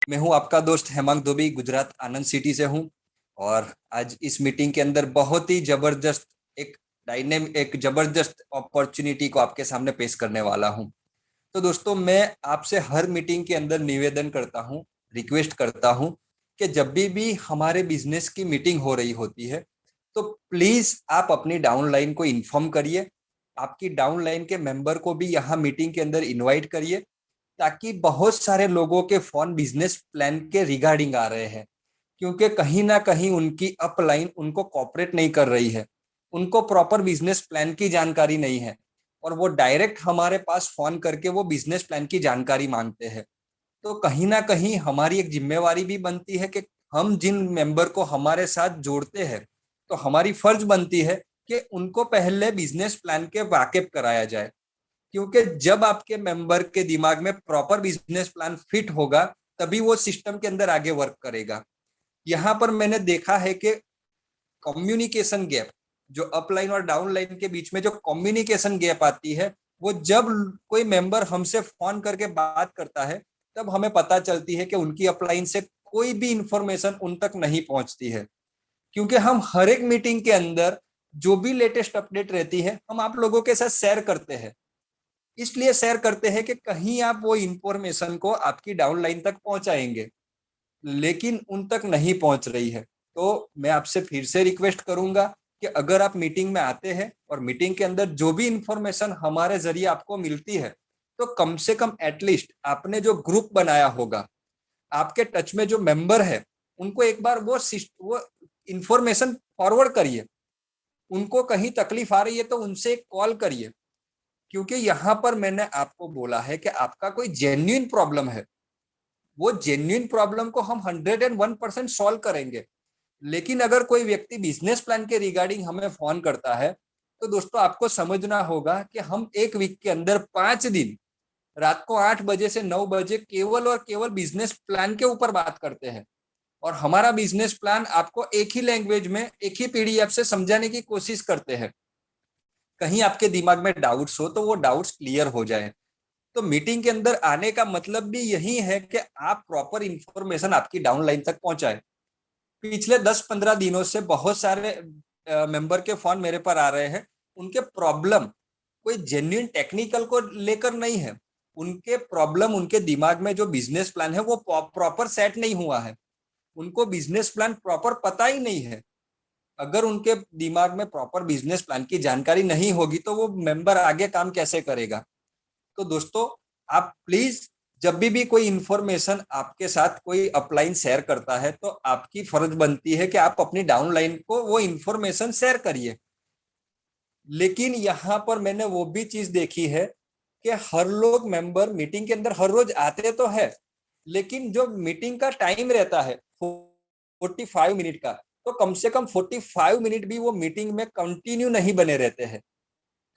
मैं हूं आपका दोस्त हेमंत दुबे, गुजरात आनंद सिटी से हूं। और आज इस मीटिंग के अंदर बहुत ही जबरदस्त एक जबरदस्त अपॉर्चुनिटी को आपके सामने पेश करने वाला हूं। तो दोस्तों, मैं आपसे हर मीटिंग के अंदर निवेदन करता हूं, रिक्वेस्ट करता हूं कि जब भी हमारे बिजनेस की मीटिंग हो रही होती है तो प्लीज आप अपनी डाउनलाइन को इन्फॉर्म करिए। आपकी डाउनलाइन के मेंबर को भी यहाँ मीटिंग के अंदर इनवाइट करिए, ताकि बहुत सारे लोगों के फोन बिजनेस प्लान के रिगार्डिंग आ रहे हैं। क्योंकि कहीं ना कहीं उनकी अपलाइन उनको कॉपरेट नहीं कर रही है, उनको प्रॉपर बिजनेस प्लान की जानकारी नहीं है, और वो डायरेक्ट हमारे पास फोन करके वो बिजनेस प्लान की जानकारी मांगते हैं। तो कहीं ना कहीं हमारी एक जिम्मेवारी भी बनती है कि हम जिन मेंबर को हमारे साथ जोड़ते हैं, तो हमारी फर्ज बनती है कि उनको पहले बिजनेस प्लान के वाकिफ कराया जाए। क्योंकि जब आपके मेंबर के दिमाग में प्रॉपर बिजनेस प्लान फिट होगा, तभी वो सिस्टम के अंदर आगे वर्क करेगा। यहाँ पर मैंने देखा है कि कम्युनिकेशन गैप, जो अपलाइन और डाउनलाइन के बीच में जो कम्युनिकेशन गैप आती है, वो जब कोई मेंबर हमसे फोन करके बात करता है, तब हमें पता चलती है कि उनकी अपलाइन से कोई भी इंफॉर्मेशन उन तक नहीं पहुंचती है। क्योंकि हम हर एक मीटिंग के अंदर जो भी लेटेस्ट अपडेट रहती है, हम आप लोगों के साथ शेयर करते हैं। इसलिए शेयर करते हैं कि कहीं आप वो इंफॉर्मेशन को आपकी डाउनलाइन तक पहुंचाएंगे, लेकिन उन तक नहीं पहुंच रही है। तो मैं आपसे फिर से रिक्वेस्ट करूंगा कि अगर आप मीटिंग में आते हैं और मीटिंग के अंदर जो भी इंफॉर्मेशन हमारे जरिए आपको मिलती है, तो कम से कम एटलीस्ट आपने जो ग्रुप बनाया होगा, आपके टच में जो मेंबर है, उनको एक बार वो इंफॉर्मेशन फॉरवर्ड करिए। उनको कहीं तकलीफ आ रही है तो उनसे एक कॉल करिए। क्योंकि यहाँ पर मैंने आपको बोला है कि आपका कोई जेन्युइन प्रॉब्लम है, वो जेन्युइन प्रॉब्लम को हम 101% सॉल्व करेंगे। लेकिन अगर कोई व्यक्ति बिजनेस प्लान के रिगार्डिंग हमें फोन करता है, तो दोस्तों आपको समझना होगा कि हम एक वीक के अंदर 5 दिन रात को 8 बजे से 9 बजे केवल और केवल बिजनेस प्लान के ऊपर बात करते हैं। और हमारा बिजनेस प्लान आपको एक ही लैंग्वेज में, एक ही पीडीएफ से समझाने की कोशिश करते हैं। कहीं आपके दिमाग में डाउट्स हो तो वो डाउट्स क्लियर हो जाए। तो मीटिंग के अंदर आने का मतलब भी यही है कि आप प्रॉपर इंफॉर्मेशन आपकी डाउनलाइन तक पहुंचाएं। पिछले 10-15 दिनों से बहुत सारे मेंबर के फोन मेरे पर आ रहे हैं। उनके प्रॉब्लम कोई जेन्युइन टेक्निकल को लेकर नहीं है। उनके प्रॉब्लम उनके दिमाग में जो बिजनेस प्लान है वो प्रॉपर सेट नहीं हुआ है। उनको बिजनेस प्लान प्रॉपर पता ही नहीं है। अगर उनके दिमाग में प्रॉपर बिजनेस प्लान की जानकारी नहीं होगी तो वो मेंबर आगे काम कैसे करेगा। तो दोस्तों, आप प्लीज जब भी कोई इंफॉर्मेशन आपके साथ कोई अपलाइन शेयर करता है, तो आपकी फर्ज बनती है कि आप अपनी डाउनलाइन को वो इंफॉर्मेशन शेयर करिए। लेकिन यहाँ पर मैंने वो भी चीज देखी है कि हर लोग मेंबर मीटिंग के अंदर हर रोज आते तो है, लेकिन जो मीटिंग का टाइम रहता है 45 मिनट का, तो कम से कम 45 मिनट भी वो मीटिंग में कंटिन्यू नहीं बने रहते हैं।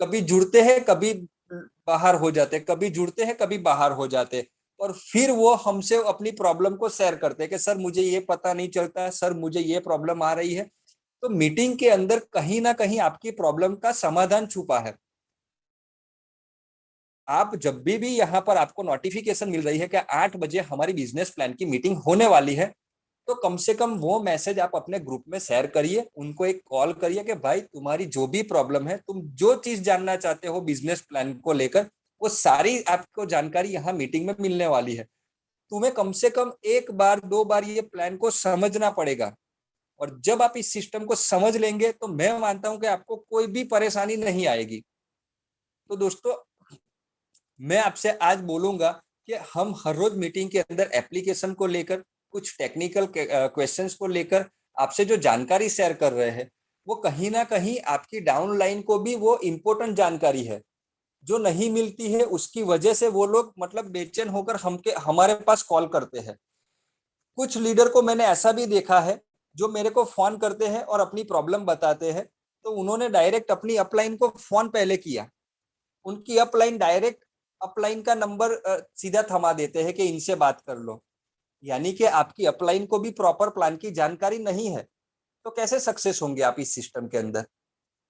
कभी जुड़ते हैं, कभी बाहर हो जाते, कभी जुड़ते हैं, कभी बाहर हो जाते। और फिर वो हमसे अपनी प्रॉब्लम को शेयर करते हैं कि सर मुझे ये पता नहीं चलता है, सर मुझे ये प्रॉब्लम आ रही है। तो मीटिंग के अंदर कहीं ना कहीं आपकी प्रॉब्लम का समाधान छुपा है। आप जब भी यहाँ पर आपको नोटिफिकेशन मिल रही है कि 8 बजे हमारी बिजनेस प्लान की मीटिंग होने वाली है, तो कम से कम वो मैसेज आप अपने ग्रुप में शेयर करिए। उनको एक कॉल करिए कि भाई तुम्हारी जो भी प्रॉब्लम है, तुम जो चीज जानना चाहते हो बिजनेस प्लान को लेकर, वो सारी आपको जानकारी यहाँ मीटिंग में मिलने वाली है। तुम्हें कम से कम एक बार 2 बार ये प्लान को समझना पड़ेगा। और जब आप इस सिस्टम को समझ लेंगे, तो मैं मानता हूं कि आपको कोई भी परेशानी नहीं आएगी। तो दोस्तों, मैं आपसे आज बोलूंगा कि हम हर रोज मीटिंग के अंदर एप्लीकेशन को लेकर, कुछ टेक्निकल क्वेश्चंस को लेकर आपसे जो जानकारी शेयर कर रहे हैं, वो कहीं ना कहीं आपकी डाउनलाइन को भी वो इम्पोर्टेंट जानकारी है जो नहीं मिलती है। उसकी वजह से वो लोग मतलब बेचैन होकर हमारे पास कॉल करते हैं। कुछ लीडर को मैंने ऐसा भी देखा है जो मेरे को फोन करते हैं और अपनी प्रॉब्लम बताते हैं, तो उन्होंने डायरेक्ट अपनी अपलाइन को फोन पहले किया। उनकी अपलाइन डायरेक्ट अपलाइन का नंबर सीधा थमा देते हैं कि इनसे बात कर लो। यानी कि आपकी अपलाइन को भी प्रॉपर प्लान की जानकारी नहीं है। तो कैसे सक्सेस होंगे आप इस सिस्टम के अंदर।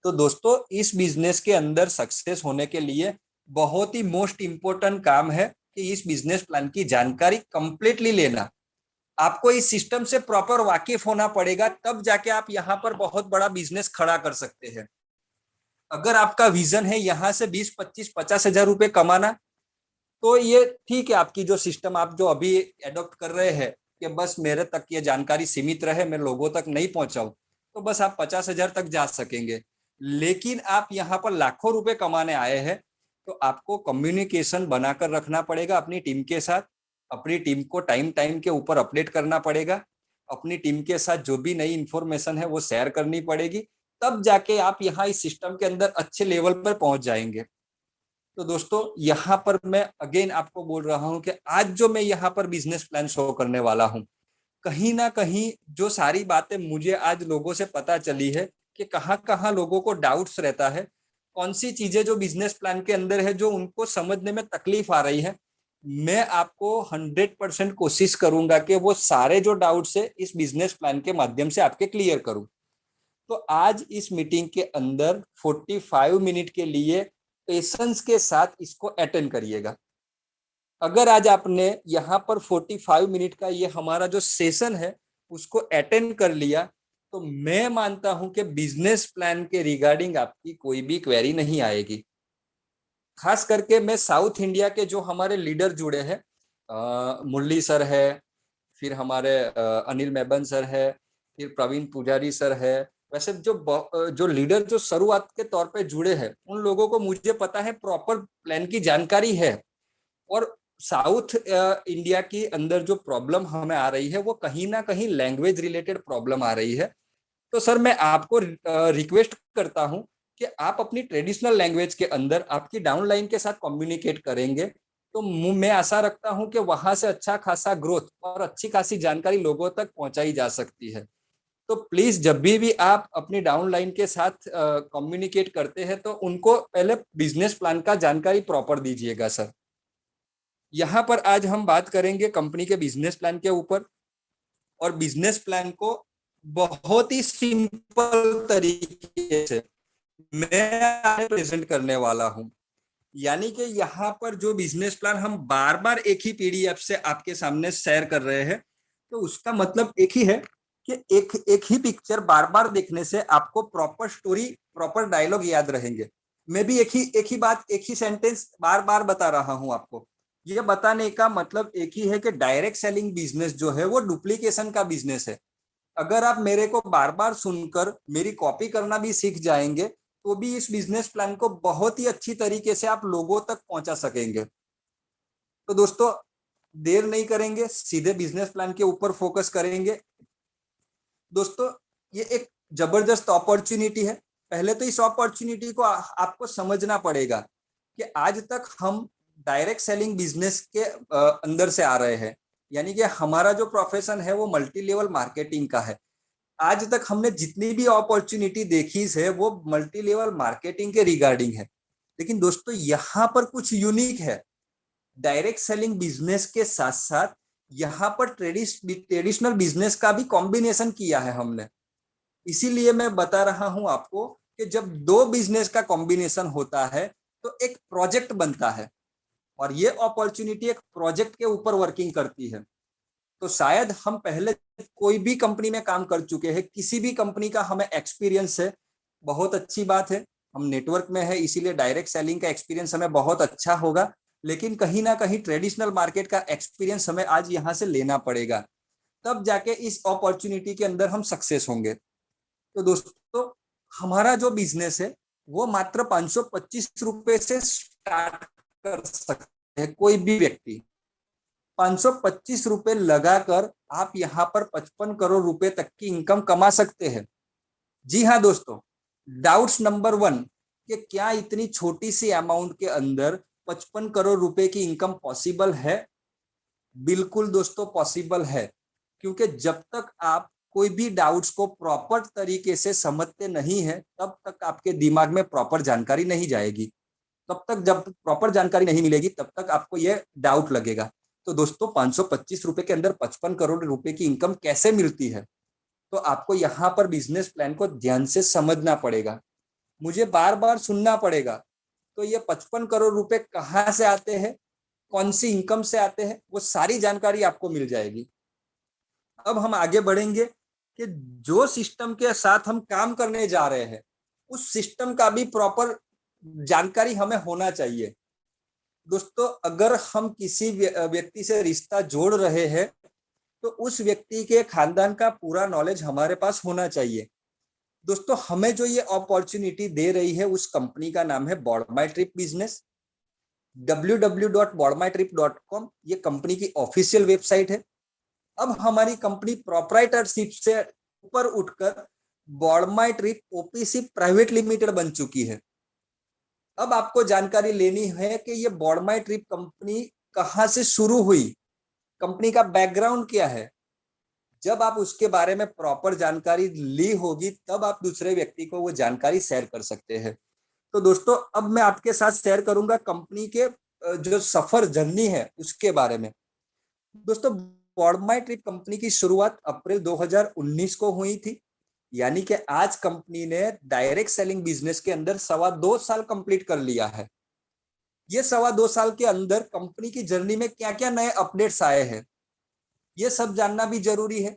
तो दोस्तों, इस बिजनेस के अंदर सक्सेस होने के लिए बहुत ही मोस्ट इंपोर्टेंट काम है कि इस बिजनेस प्लान की जानकारी कंप्लीटली लेना। आपको इस सिस्टम से प्रॉपर वाकिफ होना पड़ेगा, तब जाके आप यहाँ पर बहुत बड़ा बिजनेस खड़ा कर सकते हैं। अगर आपका विजन है यहाँ से 20, 25, 50 हजार रुपए कमाना, तो ये ठीक है। आपकी जो सिस्टम आप जो अभी एडॉप्ट कर रहे हैं कि बस मेरे तक ये जानकारी सीमित रहे, मैं लोगों तक नहीं पहुंचाऊं, तो बस आप 50 हजार तक जा सकेंगे। लेकिन आप यहाँ पर लाखों रुपए कमाने आए हैं, तो आपको कम्युनिकेशन बनाकर रखना पड़ेगा अपनी टीम के साथ। अपनी टीम को टाइम टाइम के ऊपर अपडेट करना पड़ेगा। अपनी टीम के साथ जो भी नई इंफॉर्मेशन है वो शेयर करनी पड़ेगी। तब जाके आप यहाँ इस सिस्टम के अंदर अच्छे लेवल पर पहुंच जाएंगे। तो दोस्तों, यहाँ पर मैं अगेन आपको बोल रहा हूँ कि आज जो मैं यहाँ पर बिजनेस प्लान शो करने वाला हूँ, कहीं ना कहीं जो सारी बातें मुझे आज लोगों से पता चली है कि कहाँ कहाँ लोगों को डाउट्स रहता है, कौन सी चीजें जो बिजनेस प्लान के अंदर है जो उनको समझने में तकलीफ आ रही है, मैं आपको 100% कोशिश करूंगा कि वो सारे जो डाउट्स है इस बिजनेस प्लान के माध्यम से आपके क्लियर करूं। तो आज इस मीटिंग के अंदर 45 मिनट के लिए पेशेंस के साथ इसको अटेंड करिएगा। अगर आज आपने यहाँ पर 45 मिनट का ये हमारा जो सेशन है उसको अटेंड कर लिया, तो मैं मानता हूं कि बिजनेस प्लान के रिगार्डिंग आपकी कोई भी क्वेरी नहीं आएगी। खास करके मैं साउथ इंडिया के जो हमारे लीडर जुड़े हैं, मुरली सर है, फिर हमारे अनिल मेबन सर है, फिर प्रवीण पुजारी सर है। वैसे जो लीडर जो शुरुआत के तौर पे जुड़े हैं, उन लोगों को मुझे पता है प्रॉपर प्लान की जानकारी है। और साउथ इंडिया के अंदर जो प्रॉब्लम हमें आ रही है वो कहीं ना कहीं लैंग्वेज रिलेटेड प्रॉब्लम आ रही है। तो सर, मैं आपको रिक्वेस्ट करता हूं कि आप अपनी ट्रेडिशनल लैंग्वेज के अंदर आपकी डाउनलाइन के साथ कम्युनिकेट करेंगे, तो मैं आशा रखता हूं कि वहां से अच्छा खासा ग्रोथ और अच्छी खासी जानकारी लोगों तक पहुंचाई जा सकती है। तो प्लीज जब भी आप अपनी डाउनलाइन के साथ कम्युनिकेट करते हैं तो उनको पहले बिजनेस प्लान का जानकारी प्रॉपर दीजिएगा सर। यहाँ पर आज हम बात करेंगे कंपनी के बिजनेस प्लान के ऊपर, और बिजनेस प्लान को बहुत ही सिंपल तरीके से मैं प्रेजेंट करने वाला हूं। यानी कि यहाँ पर जो बिजनेस प्लान हम बार बार एक ही पीडीएफ से आपके सामने शेयर कर रहे हैं, तो उसका मतलब एक ही है कि एक एक ही पिक्चर बार बार देखने से आपको प्रॉपर स्टोरी, प्रॉपर डायलॉग याद रहेंगे। मैं भी एक ही बात, एक ही सेंटेंस बार बार बता रहा हूं आपको। ये बताने का मतलब एक ही है कि डायरेक्ट सेलिंग बिजनेस जो है वो डुप्लीकेशन का बिजनेस है। अगर आप मेरे को बार बार सुनकर मेरी कॉपी करना भी सीख जाएंगे, तो भी इस बिजनेस प्लान को बहुत ही अच्छी तरीके से आप लोगों तक पहुंचा सकेंगे। तो दोस्तों, देर नहीं करेंगे, सीधे बिजनेस प्लान के ऊपर फोकस करेंगे। दोस्तों, ये एक जबरदस्त अपॉर्चुनिटी है। पहले तो इस अपॉर्चुनिटी को आपको समझना पड़ेगा कि आज तक हम डायरेक्ट सेलिंग बिजनेस के अंदर से आ रहे हैं। यानी कि हमारा जो प्रोफेशन है वो मल्टी लेवल मार्केटिंग का है। आज तक हमने जितनी भी अपॉर्चुनिटी देखी है वो मल्टी लेवल मार्केटिंग के रिगार्डिंग है। लेकिन दोस्तों, यहाँ पर कुछ यूनिक है। डायरेक्ट सेलिंग बिजनेस के साथ साथ यहाँ पर ट्रेडिशनल बिजनेस का भी कॉम्बिनेशन किया है हमने। इसीलिए मैं बता रहा हूं आपको कि जब दो बिजनेस का कॉम्बिनेशन होता है तो एक प्रोजेक्ट बनता है, और ये अपॉर्चुनिटी एक प्रोजेक्ट के ऊपर वर्किंग करती है। तो शायद हम पहले कोई भी कंपनी में काम कर चुके हैं, किसी भी कंपनी का हमें एक्सपीरियंस है, बहुत अच्छी बात है। हम नेटवर्क में है इसीलिए डायरेक्ट सेलिंग का एक्सपीरियंस हमें बहुत अच्छा होगा। लेकिन कहीं ना कहीं ट्रेडिशनल मार्केट का एक्सपीरियंस हमें आज यहाँ से लेना पड़ेगा, तब जाके इस अपॉर्चुनिटी के अंदर हम सक्सेस होंगे। तो दोस्तों, हमारा जो बिजनेस है वो मात्र 525 रुपए से स्टार्ट कर सकते हैं कोई भी व्यक्ति। 525 रुपए लगाकर आप यहाँ पर 55 करोड़ रुपए तक की इनकम कमा सकते हैं। जी हाँ दोस्तों, डाउट्स नंबर 1 कि क्या इतनी छोटी सी अमाउंट के अंदर 55 करोड़ रुपए की इनकम पॉसिबल है? बिल्कुल दोस्तों, पॉसिबल है। क्योंकि जब तक आप कोई भी डाउट्स को प्रॉपर तरीके से समझते नहीं है, तब तक आपके दिमाग में प्रॉपर जानकारी नहीं जाएगी। तब तक जब प्रॉपर जानकारी नहीं मिलेगी तब तक आपको ये डाउट लगेगा। तो दोस्तों, 525 रुपए के अंदर 55 करोड़ रुपए की इनकम कैसे मिलती है? तो आपको यहाँ पर बिजनेस प्लान को ध्यान से समझना पड़ेगा, मुझे बार बार सुनना पड़ेगा। तो ये 55 करोड़ रुपए कहाँ से आते हैं, कौन सी इनकम से आते हैं, वो सारी जानकारी आपको मिल जाएगी। अब हम आगे बढ़ेंगे कि जो सिस्टम के साथ हम काम करने जा रहे हैं उस सिस्टम का भी प्रॉपर जानकारी हमें होना चाहिए। दोस्तों, अगर हम किसी व्यक्ति से रिश्ता जोड़ रहे हैं तो उस व्यक्ति के खानदान का पूरा नॉलेज हमारे पास होना चाहिए। दोस्तों, हमें जो ये अपॉर्चुनिटी दे रही है उस कंपनी का नाम है बॉर्डमाई ट्रिप बिजनेस। www.boardmytrip.com ये कंपनी की ऑफिशियल वेबसाइट है। अब हमारी कंपनी प्रोप्राइटरशिप से ऊपर उठकर बॉर्डमाई ट्रिप ओपीसी प्राइवेट लिमिटेड बन चुकी है। अब आपको जानकारी लेनी है कि ये बॉर्डमाई ट्रिप कंपनी कहां से शुरू हुई, कंपनी का बैकग्राउंड क्या है। जब आप उसके बारे में प्रॉपर जानकारी ली होगी तब आप दूसरे व्यक्ति को वो जानकारी शेयर कर सकते हैं। तो दोस्तों, अब मैं आपके साथ शेयर करूंगा कंपनी के जो सफर जर्नी है उसके बारे में। दोस्तों, बॉर्डमाई ट्रिप कंपनी की शुरुआत अप्रैल 2019 को हुई थी, यानी कि आज कंपनी ने डायरेक्ट सेलिंग बिजनेस के अंदर 2.25 साल कंप्लीट कर लिया है। ये 2.25 साल के अंदर कंपनी की जर्नी में क्या क्या नए अपडेट्स आए हैं ये सब जानना भी जरूरी है।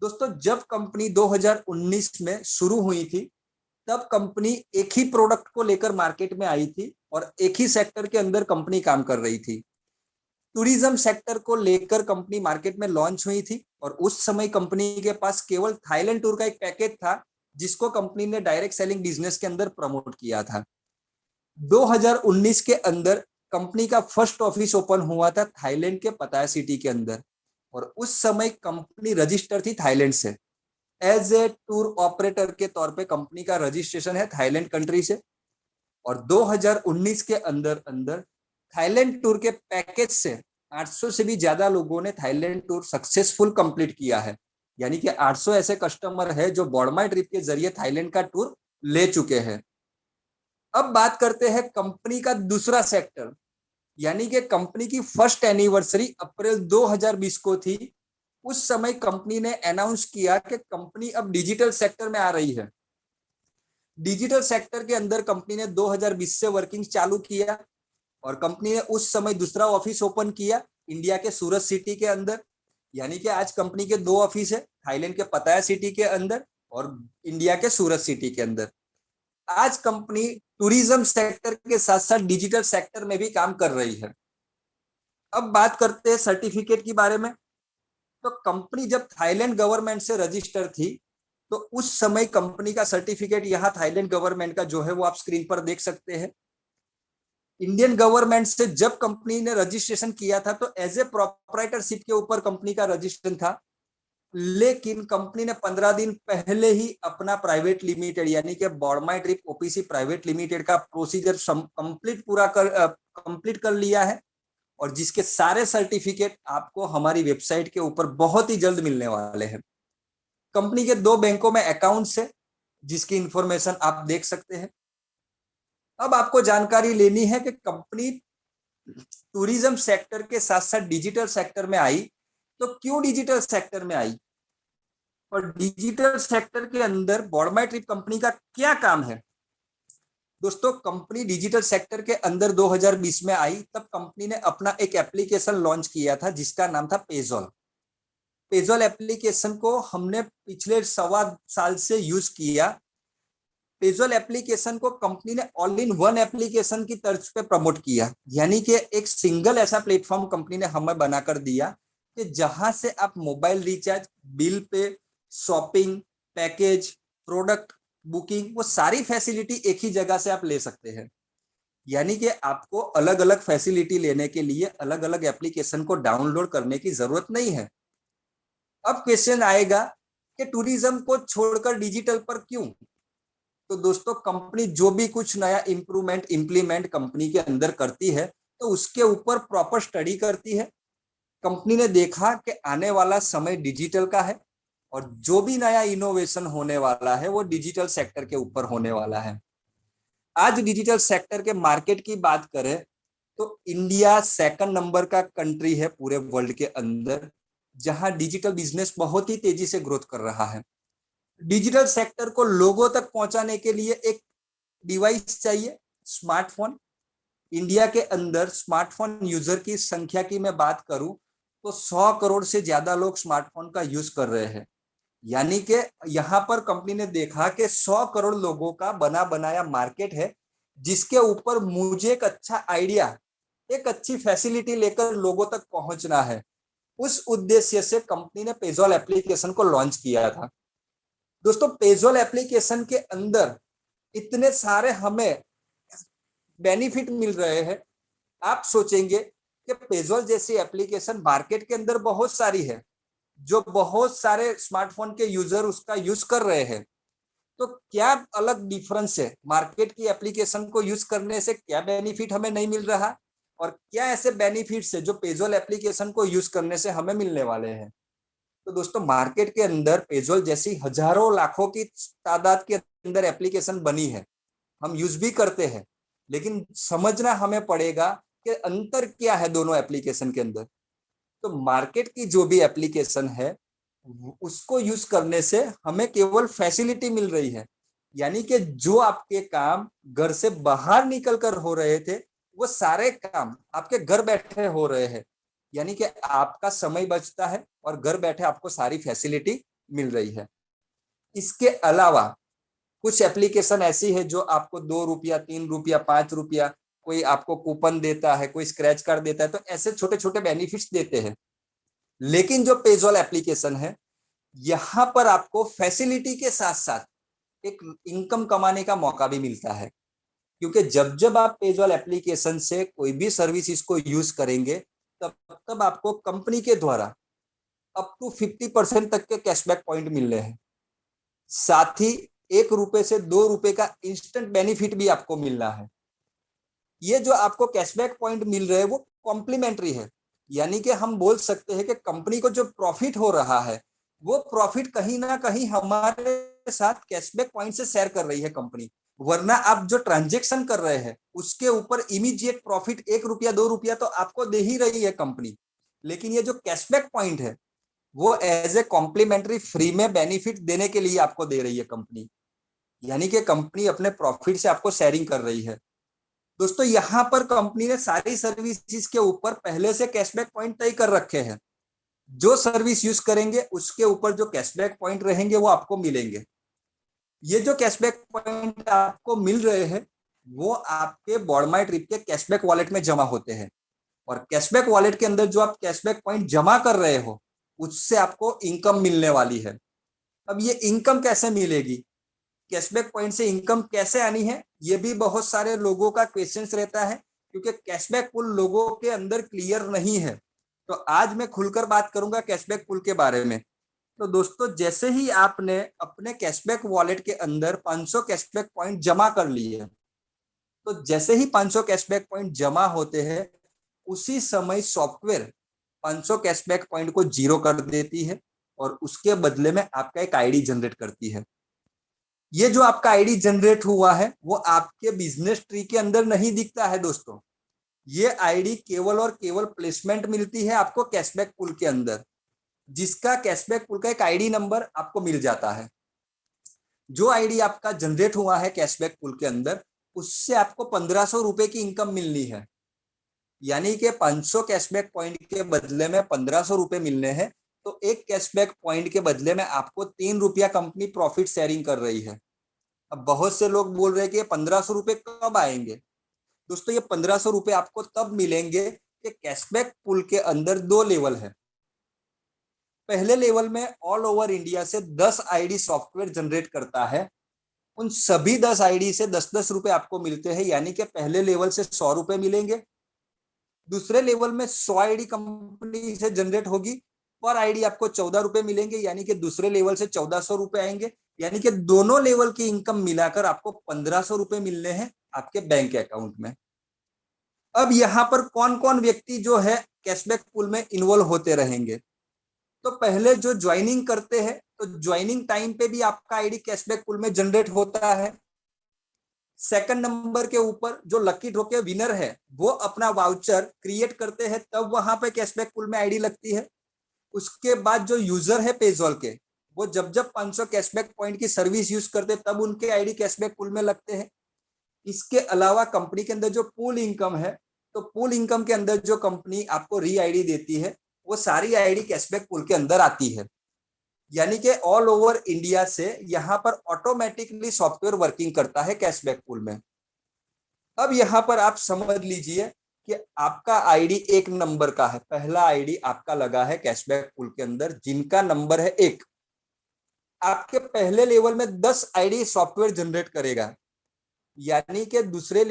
दोस्तों, जब कंपनी 2019 में शुरू हुई थी तब कंपनी एक ही प्रोडक्ट को लेकर मार्केट में आई थी और एक ही सेक्टर के अंदर कंपनी काम कर रही थी। टूरिज्म सेक्टर को लेकर कंपनी मार्केट में लॉन्च हुई थी और उस समय कंपनी के पास केवल थाईलैंड टूर का एक पैकेज था जिसको कंपनी ने डायरेक्ट सेलिंग बिजनेस के अंदर प्रमोट किया था। 2019 के अंदर कंपनी का फर्स्ट ऑफिस ओपन हुआ था थाईलैंड के पताया सिटी के अंदर और उस समय कंपनी रजिस्टर थी थाईलैंड से। एज ए टूर ऑपरेटर के तौर पे कंपनी का रजिस्ट्रेशन है थाईलैंड कंट्री से और 2019 के अंदर अंदर थाईलैंड टूर के पैकेज से 800 से भी ज्यादा लोगों ने थाईलैंड टूर सक्सेसफुल कंप्लीट किया है। यानी कि 800 ऐसे कस्टमर है जो बॉर्डमाई ट्रिप के जरिए थाईलैंड का टूर ले चुके हैं। अब बात करते हैं कंपनी का दूसरा सेक्टर, यानी कि कंपनी की फर्स्ट एनिवर्सरी अप्रैल 2020 को थी। उस समय कंपनी ने अनाउंस किया कि कंपनी अब डिजिटल सेक्टर में आ रही है। डिजिटल सेक्टर के अंदर कंपनी ने 2020 से वर्किंग चालू किया और कंपनी ने उस समय दूसरा ऑफिस ओपन किया इंडिया के सूरत सिटी के अंदर। यानी कि आज कंपनी के 2 ऑफिस है, थाईलैंड के पताया सिटी के अंदर और इंडिया के सूरत सिटी के अंदर। आज कंपनी टूरिज्म सेक्टर के साथ साथ डिजिटल सेक्टर में भी काम कर रही है। अब बात करते हैं सर्टिफिकेट के बारे में। तो कंपनी जब थाईलैंड गवर्नमेंट से रजिस्टर थी तो उस समय कंपनी का सर्टिफिकेट यहाँ थाईलैंड गवर्नमेंट का जो है वो आप स्क्रीन पर देख सकते हैं। इंडियन गवर्नमेंट से जब कंपनी ने रजिस्ट्रेशन किया था तो एज ए प्रोप्राइटरशिप के ऊपर कंपनी का रजिस्ट्रेशन था, लेकिन कंपनी ने 15 दिन पहले ही अपना प्राइवेट लिमिटेड यानी कि बॉर्डमाई ट्रिप ओपीसी प्राइवेट लिमिटेड का प्रोसीजर कंप्लीट कर लिया है और जिसके सारे सर्टिफिकेट आपको हमारी वेबसाइट के ऊपर बहुत ही जल्द मिलने वाले हैं। कंपनी के 2 बैंकों में अकाउंट्स है जिसकी इंफॉर्मेशन आप देख सकते हैं। अब आपको जानकारी लेनी है कि कंपनी टूरिज्म सेक्टर के साथ साथ डिजिटल सेक्टर में आई, तो क्यों डिजिटल सेक्टर में आई और डिजिटल सेक्टर के अंदर बॉर्डमाई ट्रिप कंपनी का क्या काम है। दोस्तों, कंपनी डिजिटल सेक्टर के अंदर 2020 में आई तब कंपनी ने अपना एक एप्लीकेशन लॉन्च किया था जिसका नाम था पेजॉल। पेजॉल एप्लीकेशन को हमने पिछले 1.25 साल से यूज किया। पेजॉल एप्लीकेशन को कंपनी ने ऑल इन वन एप्लीकेशन की तर्ज पे प्रमोट किया, यानी कि एक सिंगल ऐसा प्लेटफॉर्म कंपनी ने हमें बनाकर दिया कि जहां से आप mobile recharge, bill pay, shopping, package, product booking वो सारी फैसिलिटी एक ही जगह से आप ले सकते हैं। यानी कि आपको अलग अलग फैसिलिटी लेने के लिए अलग अलग एप्लीकेशन को डाउनलोड करने की जरूरत नहीं है। अब क्वेश्चन आएगा कि टूरिज्म को छोड़कर डिजिटल पर क्यों। तो दोस्तों, कंपनी जो भी कुछ नया इंप्रूवमेंट इंप्लीमेंट कंपनी के अंदर करती है तो उसके ऊपर प्रॉपर स्टडी करती है। कंपनी ने देखा कि आने वाला समय डिजिटल का है और जो भी नया इनोवेशन होने वाला है वो डिजिटल सेक्टर के ऊपर होने वाला है। आज डिजिटल सेक्टर के मार्केट की बात करें तो इंडिया 2nd नंबर का कंट्री है पूरे वर्ल्ड के अंदर जहां डिजिटल बिजनेस बहुत ही तेजी से ग्रोथ कर रहा है। डिजिटल सेक्टर को लोगों तक पहुंचाने के लिए एक डिवाइस चाहिए, स्मार्टफोन। इंडिया के अंदर स्मार्टफोन यूजर की संख्या की मैं बात करूं तो 100 करोड़ से ज्यादा लोग स्मार्टफोन का यूज कर रहे हैं। यानी कि यहाँ पर कंपनी ने देखा कि 100 करोड़ लोगों का बना बनाया मार्केट है, जिसके ऊपर मुझे एक अच्छा आइडिया, एक अच्छी फैसिलिटी लेकर लोगों तक पहुंचना है। उस उद्देश्य से कंपनी ने पेजॉल एप्लीकेशन को लॉन्च किया था। दोस्तों, पेजॉल एप्लीकेशन के अंदर इतने सारे हमें बेनिफिट मिल रहे हैं। आप सोचेंगे कि पेजॉल जैसी एप्लीकेशन मार्केट के अंदर बहुत सारी है, जो बहुत सारे स्मार्टफोन के यूजर उसका यूज कर रहे हैं। तो क्या अलग डिफरेंस है मार्केट की एप्लीकेशन को यूज करने से? क्या बेनिफिट हमें नहीं मिल रहा, और क्या ऐसे बेनिफिट्स है जो पेजॉल एप्लीकेशन को यूज करने से हमें मिलने वाले हैं? तो दोस्तों, मार्केट के अंदर पेजॉल जैसी हजारों लाखों की तादाद के अंदर एप्लीकेशन बनी है, हम यूज भी करते हैं, लेकिन समझना हमें पड़ेगा कि अंतर क्या है दोनों एप्लीकेशन के अंदर। तो मार्केट की जो भी एप्लीकेशन है, उसको यूज करने से हमें केवल फैसिलिटी मिल रही है। यानी कि जो आपके काम घर से बाहर निकलकर हो रहे थे, वो सारे काम आपके घर बैठे हो रहे हैं। यानी कि आपका समय बचता है और घर बैठे आपको सारी फैसिलिटी मिल रही है। इसके अलावा कुछ एप्लीकेशन ऐसी है जो आपको 2 रुपया, 3 रुपया, 5 रुपया, कोई आपको कूपन देता है, कोई स्क्रैच कार्ड देता है, तो ऐसे छोटे छोटे बेनिफिट्स देते हैं। लेकिन जो पेजॉल एप्लीकेशन है, यहाँ पर आपको फैसिलिटी के साथ साथ एक इनकम कमाने का मौका भी मिलता है। क्योंकि जब जब आप पेजॉल एप्लीकेशन से कोई भी सर्विस इसको यूज करेंगे, तब तब आपको कंपनी के द्वारा अप टू 50% तक के कैशबैक पॉइंट मिल रहे हैं। साथ ही 1 रुपए से 2 रुपए का इंस्टेंट बेनिफिट भी आपको मिल रहा है। ये जो आपको कैशबैक पॉइंट मिल रहे हैं वो कॉम्प्लीमेंट्री है। यानी कि हम बोल सकते हैं कि कंपनी को जो प्रॉफिट हो रहा है, वो प्रॉफिट कहीं ना कहीं हमारे साथ कैशबैक पॉइंट से शेयर कर रही है कंपनी। वरना आप जो ट्रांजेक्शन कर रहे हैं उसके ऊपर इमीडिएट प्रॉफिट 1 रुपया 2 रुपया तो आपको दे ही रही है कंपनी। लेकिन ये जो कैशबैक पॉइंट है, वो एज ए कॉम्प्लीमेंट्री फ्री में बेनिफिट देने के लिए आपको दे रही है कंपनी। यानी कि कंपनी अपने प्रॉफिट से आपको शेयरिंग कर रही है। दोस्तों, यहाँ पर कंपनी ने सारी सर्विसेज के ऊपर पहले से कैशबैक पॉइंट तय कर रखे हैं। जो सर्विस यूज करेंगे उसके ऊपर जो कैशबैक पॉइंट रहेंगे वो आपको मिलेंगे। ये जो कैशबैक पॉइंट आपको मिल रहे हैं, वो आपके बॉडमाई ट्रिप के कैशबैक वॉलेट में जमा होते हैं। और कैशबैक वॉलेट के अंदर जो आप कैशबैक पॉइंट जमा कर रहे हो, उससे आपको इनकम मिलने वाली है। अब ये इनकम कैसे मिलेगी, कैशबैक पॉइंट से इनकम कैसे आनी है, ये भी बहुत सारे लोगों का क्वेश्चंस रहता है, क्योंकि कैशबैक पुल लोगों के अंदर क्लियर नहीं है। तो आज मैं खुलकर बात करूंगा कैशबैक पुल के बारे में। तो दोस्तों, जैसे ही आपने अपने कैशबैक वॉलेट के अंदर 500 कैशबैक पॉइंट जमा कर लिए, तो जैसे ही 500 कैशबैक पॉइंट जमा होते हैं, उसी समय सॉफ्टवेयर 500 कैशबैक पॉइंट को जीरो कर देती है और उसके बदले में आपका एक आईडी जनरेट करती है। ये जो आपका आईडी जनरेट हुआ है, वो आपके बिजनेस ट्री के अंदर नहीं दिखता है दोस्तों। ये आईडी केवल और केवल प्लेसमेंट मिलती है आपको कैशबैक पुल के अंदर, जिसका कैशबैक पुल का एक आईडी नंबर आपको मिल जाता है। जो आईडी आपका जनरेट हुआ है कैशबैक पुल के अंदर, उससे आपको 1500 रुपए की इनकम मिलनी है। यानी कि 500 कैशबैक पॉइंट के बदले में 1500 रुपए मिलने हैं। तो एक कैशबैक पॉइंट के बदले में आपको 3 रुपया कंपनी प्रॉफिट शेयरिंग कर रही है। अब बहुत से लोग बोल रहे हैं कि 1500 रुपए कब आएंगे। दोस्तों, ये 1500 रुपए आपको तब मिलेंगे कि कैशबैक पुल के अंदर 2 लेवल है। पहले लेवल में ऑल ओवर इंडिया से 10 आईडी सॉफ्टवेयर जनरेट करता है। उन सभी 10 आईडी से 10-10 रुपए आपको मिलते हैं। यानी कि पहले लेवल से 100 रुपए मिलेंगे। दूसरे लेवल में 100 आईडी कंपनी से जनरेट होगी, पर आईडी आपको 14 रुपए मिलेंगे। यानी कि दूसरे लेवल से 1400 रुपए आएंगे। यानी कि दोनों लेवल की इनकम मिलाकर आपको 1500 रुपए मिलने हैं आपके बैंक अकाउंट में। अब यहाँ पर कौन कौन व्यक्ति जो है कैशबैक पूल में इन्वॉल्व होते रहेंगे? तो पहले जो ज्वाइनिंग करते हैं, तो ज्वाइनिंग टाइम पे भी आपका आईडी कैशबैक पूल में जनरेट होता है। सेकंड नंबर के ऊपर जो लकी ड्रॉ के विनर है, वो अपना वाउचर क्रिएट करते हैं, तब वहां पे कैशबैक पूल में आईडी लगती है। उसके बाद जो यूजर है पेजॉल के, वो जब जब 500 कैशबैक पॉइंट की सर्विस यूज करते तब उनके आईडी कैशबैक पूल में लगते हैं। इसके अलावा कंपनी के अंदर जो पूल इनकम है, तो पूल इनकम के अंदर जो कंपनी आपको री आईडी देती है, वो सारी आईडी कैशबैक पूल के अंदर आती है। यानी कि ऑल ओवर इंडिया से यहाँ पर ऑटोमेटिकली सॉफ्टवेयर वर्किंग करता है कैशबैक पूल में। अब यहाँ पर आप समझ लीजिए कि आपका आईडी एक नंबर का है, पहला आईडी आपका लगा है कैशबैक पूल के अंदर जिनका नंबर है 1। आपके पहले लेवल में 10 आईडी सॉफ्टवेयर जनरेट करेगा, यानी कि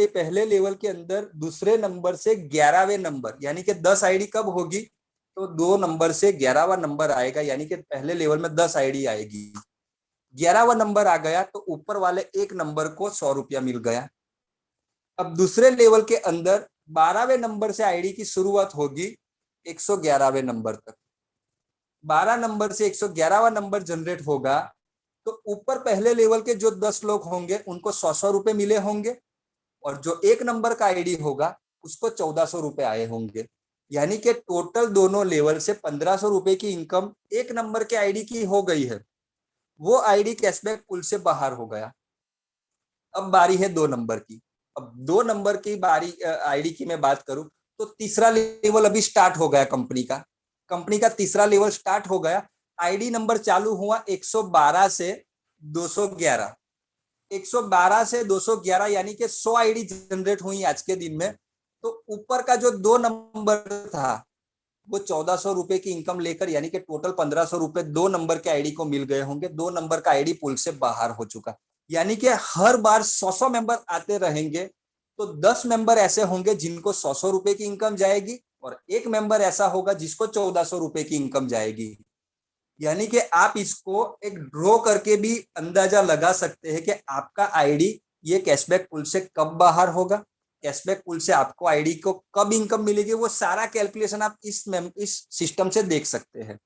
पहले लेवल के अंदर दूसरे नंबर से 11वें नंबर, यानी कि 10 आईडी कब होगी तो 2 नंबर से 11वां नंबर आएगा, यानी कि पहले लेवल में 10 आईडी आएगी। 11वां नंबर आ गया तो ऊपर वाले एक नंबर को 100 रुपया मिल गया। अब दूसरे लेवल के अंदर 12वें नंबर से आईडी की शुरुआत होगी 111वें नंबर तक। 12 नंबर से 111वां नंबर जनरेट होगा तो ऊपर पहले लेवल के जो 10 लोग होंगे उनको 100 रुपए मिले होंगे, और जो एक नंबर का आईडी होगा उसको 1400 रुपए आए होंगे। यानी कि टोटल दोनों लेवल से 1500 रुपए की इनकम एक नंबर के आईडी की हो गई है। वो आईडी कैशबैक पूल से बाहर हो गया। अब बारी है 2 नंबर की। अब 2 नंबर की बारी आईडी की मैं बात करूं तो तीसरा लेवल अभी स्टार्ट हो गया। कंपनी का तीसरा लेवल स्टार्ट हो गया। आईडी नंबर चालू हुआ 112 से 211। 112 से 211 यानी कि 100 आईडी जनरेट हुई आज के दिन में। तो ऊपर का जो 2 नंबर था वो 1400 रुपए की इनकम लेकर, यानी कि टोटल 1500 रुपए 2 नंबर के आईडी को मिल गए होंगे। 2 नंबर का आईडी पूल से बाहर हो चुका। यानी कि हर बार 100 मेंबर आते रहेंगे तो 10 मेंबर ऐसे होंगे जिनको 100 रुपए की इनकम जाएगी, और एक मेंबर ऐसा होगा जिसको 1400 रुपए की इनकम जाएगी। यानी कि आप इसको एक ड्रॉ करके भी अंदाजा लगा सकते हैं कि आपका आईडी ये कैशबैक पूल से कब बाहर होगा, कैशबैक पूल से आपको आईडी को कब इनकम मिलेगी। वो सारा कैलकुलेशन आप इस सिस्टम से देख सकते हैं।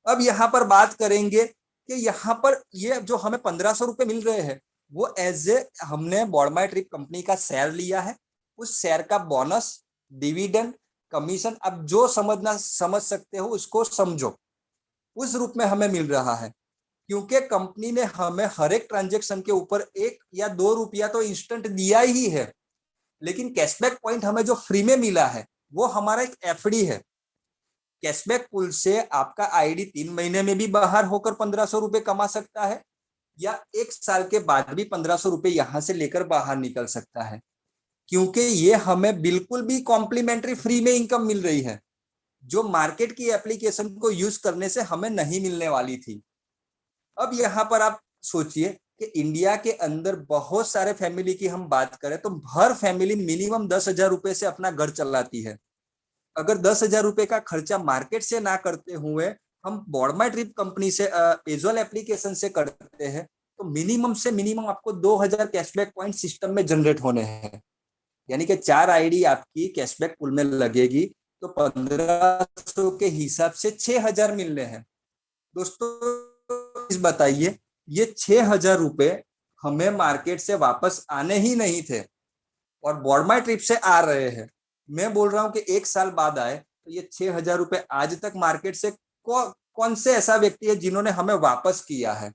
अब यहाँ पर बात करेंगे कि यहाँ पर ये जो हमें 1500 रुपए मिल रहे हैं वो एज ए हमने बॉडमाई कंपनी का शेयर लिया है। उस शेयर का बोनस, डिविडेंड, कमीशन, अब जो समझ सकते हो उसको समझो, उस रूप में हमें मिल रहा है। क्योंकि कंपनी ने हमें हर एक ट्रांजेक्शन के ऊपर 1 या 2 रुपया तो इंस्टेंट दिया ही है, लेकिन कैशबैक पॉइंट हमें जो फ्री में मिला है वो हमारा एक एफडी है। कैशबैक पूल से आपका आईडी 3 महीने में भी बाहर होकर 1500 रुपए कमा सकता है, या 1 साल के बाद भी 1500 रुपए यहां से लेकर बाहर निकल सकता है। क्योंकि ये हमें बिल्कुल भी कॉम्प्लीमेंट्री फ्री में इनकम मिल रही है, जो मार्केट की एप्लीकेशन को यूज करने से हमें नहीं मिलने वाली थी। अब यहाँ पर आप सोचिए कि इंडिया के अंदर बहुत सारे फैमिली की हम बात करें तो हर फैमिली मिनिमम 10,000 रुपए से अपना घर चलाती है। अगर 10,000 रुपए का खर्चा मार्केट से ना करते हुए हम बॉडमाई कंपनी से पेजल एप्लीकेशन से करते हैं तो मिनिमम से मिनिमम आपको 2,000 कैशबैक पॉइंट सिस्टम में जनरेट होने हैं। यानी कि 4 आईडी आपकी कैशबैक पूल में लगेगी तो 1500 के हिसाब से 6,000 मिलने हैं। दोस्तों बताइए, ये 6,000 रुपए हमें मार्केट से वापस आने ही नहीं थे और बॉडमाई ट्रिप से आ रहे हैं। मैं बोल रहा हूं कि 1 साल बाद आए तो ये 6,000 रुपए आज तक मार्केट से कौन से ऐसा व्यक्ति है जिन्होंने हमें वापस किया है।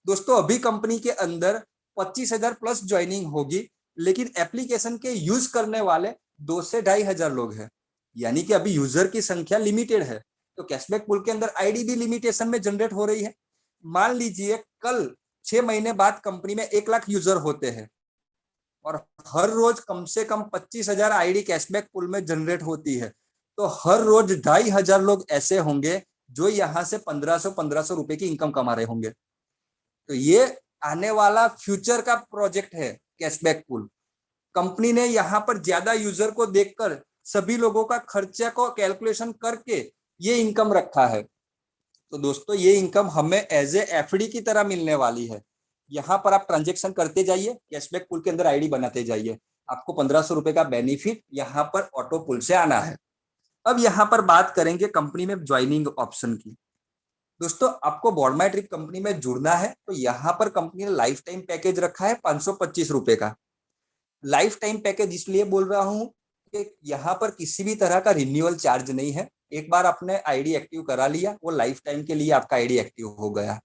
दोस्तों अभी कंपनी के अंदर 25,000 प्लस ज्वाइनिंग होगी, लेकिन एप्लीकेशन के यूज करने वाले 2 से 2,500 लोग हैं। यानी कि अभी यूजर की संख्या लिमिटेड है, तो कैशबैक पूल के अंदर आईडी भी लिमिटेशन में जनरेट हो रही है। मान लीजिए कल 6 महीने बाद कंपनी में 1 लाख यूजर होते हैं और हर रोज कम से कम 25,000 आईडी कैशबैक पूल में जनरेट होती है, तो हर रोज 2,500 लोग ऐसे होंगे जो यहाँ से 1500 रुपए की इनकम कमा रहे होंगे। तो ये आने वाला फ्यूचर का प्रोजेक्ट है कैशबैक पूल। कंपनी ने यहाँ पर ज्यादा यूजर को देखकर सभी लोगों का खर्चा को कैलकुलेशन करके ये इनकम रखा है। तो दोस्तों ये इनकम हमें एज ए एफडी की तरह मिलने वाली है। यहाँ पर आप ट्रांजेक्शन करते जाइए, कैशबैक पूल के अंदर आईडी बनाते जाइए, आपको 1500 रुपए का बेनिफिट यहाँ पर ऑटो पूल से आना है। अब यहाँ पर बात करेंगे कंपनी में ज्वाइनिंग ऑप्शन की। दोस्तों आपको बॉडमाई ट्रिप कंपनी में जुड़ना है तो यहाँ पर कंपनी ने लाइफ टाइम पैकेज रखा है 525 रुपए का। लाइफ टाइम पैकेज इसलिए बोल रहा हूँ कि यहाँ पर किसी भी तरह का रिन्यूअल चार्ज नहीं है। एक बार आपने आईडी एक्टिव करा लिया, वो लाइफ टाइम के लिए आपका आईडी एक्टिव हो गया।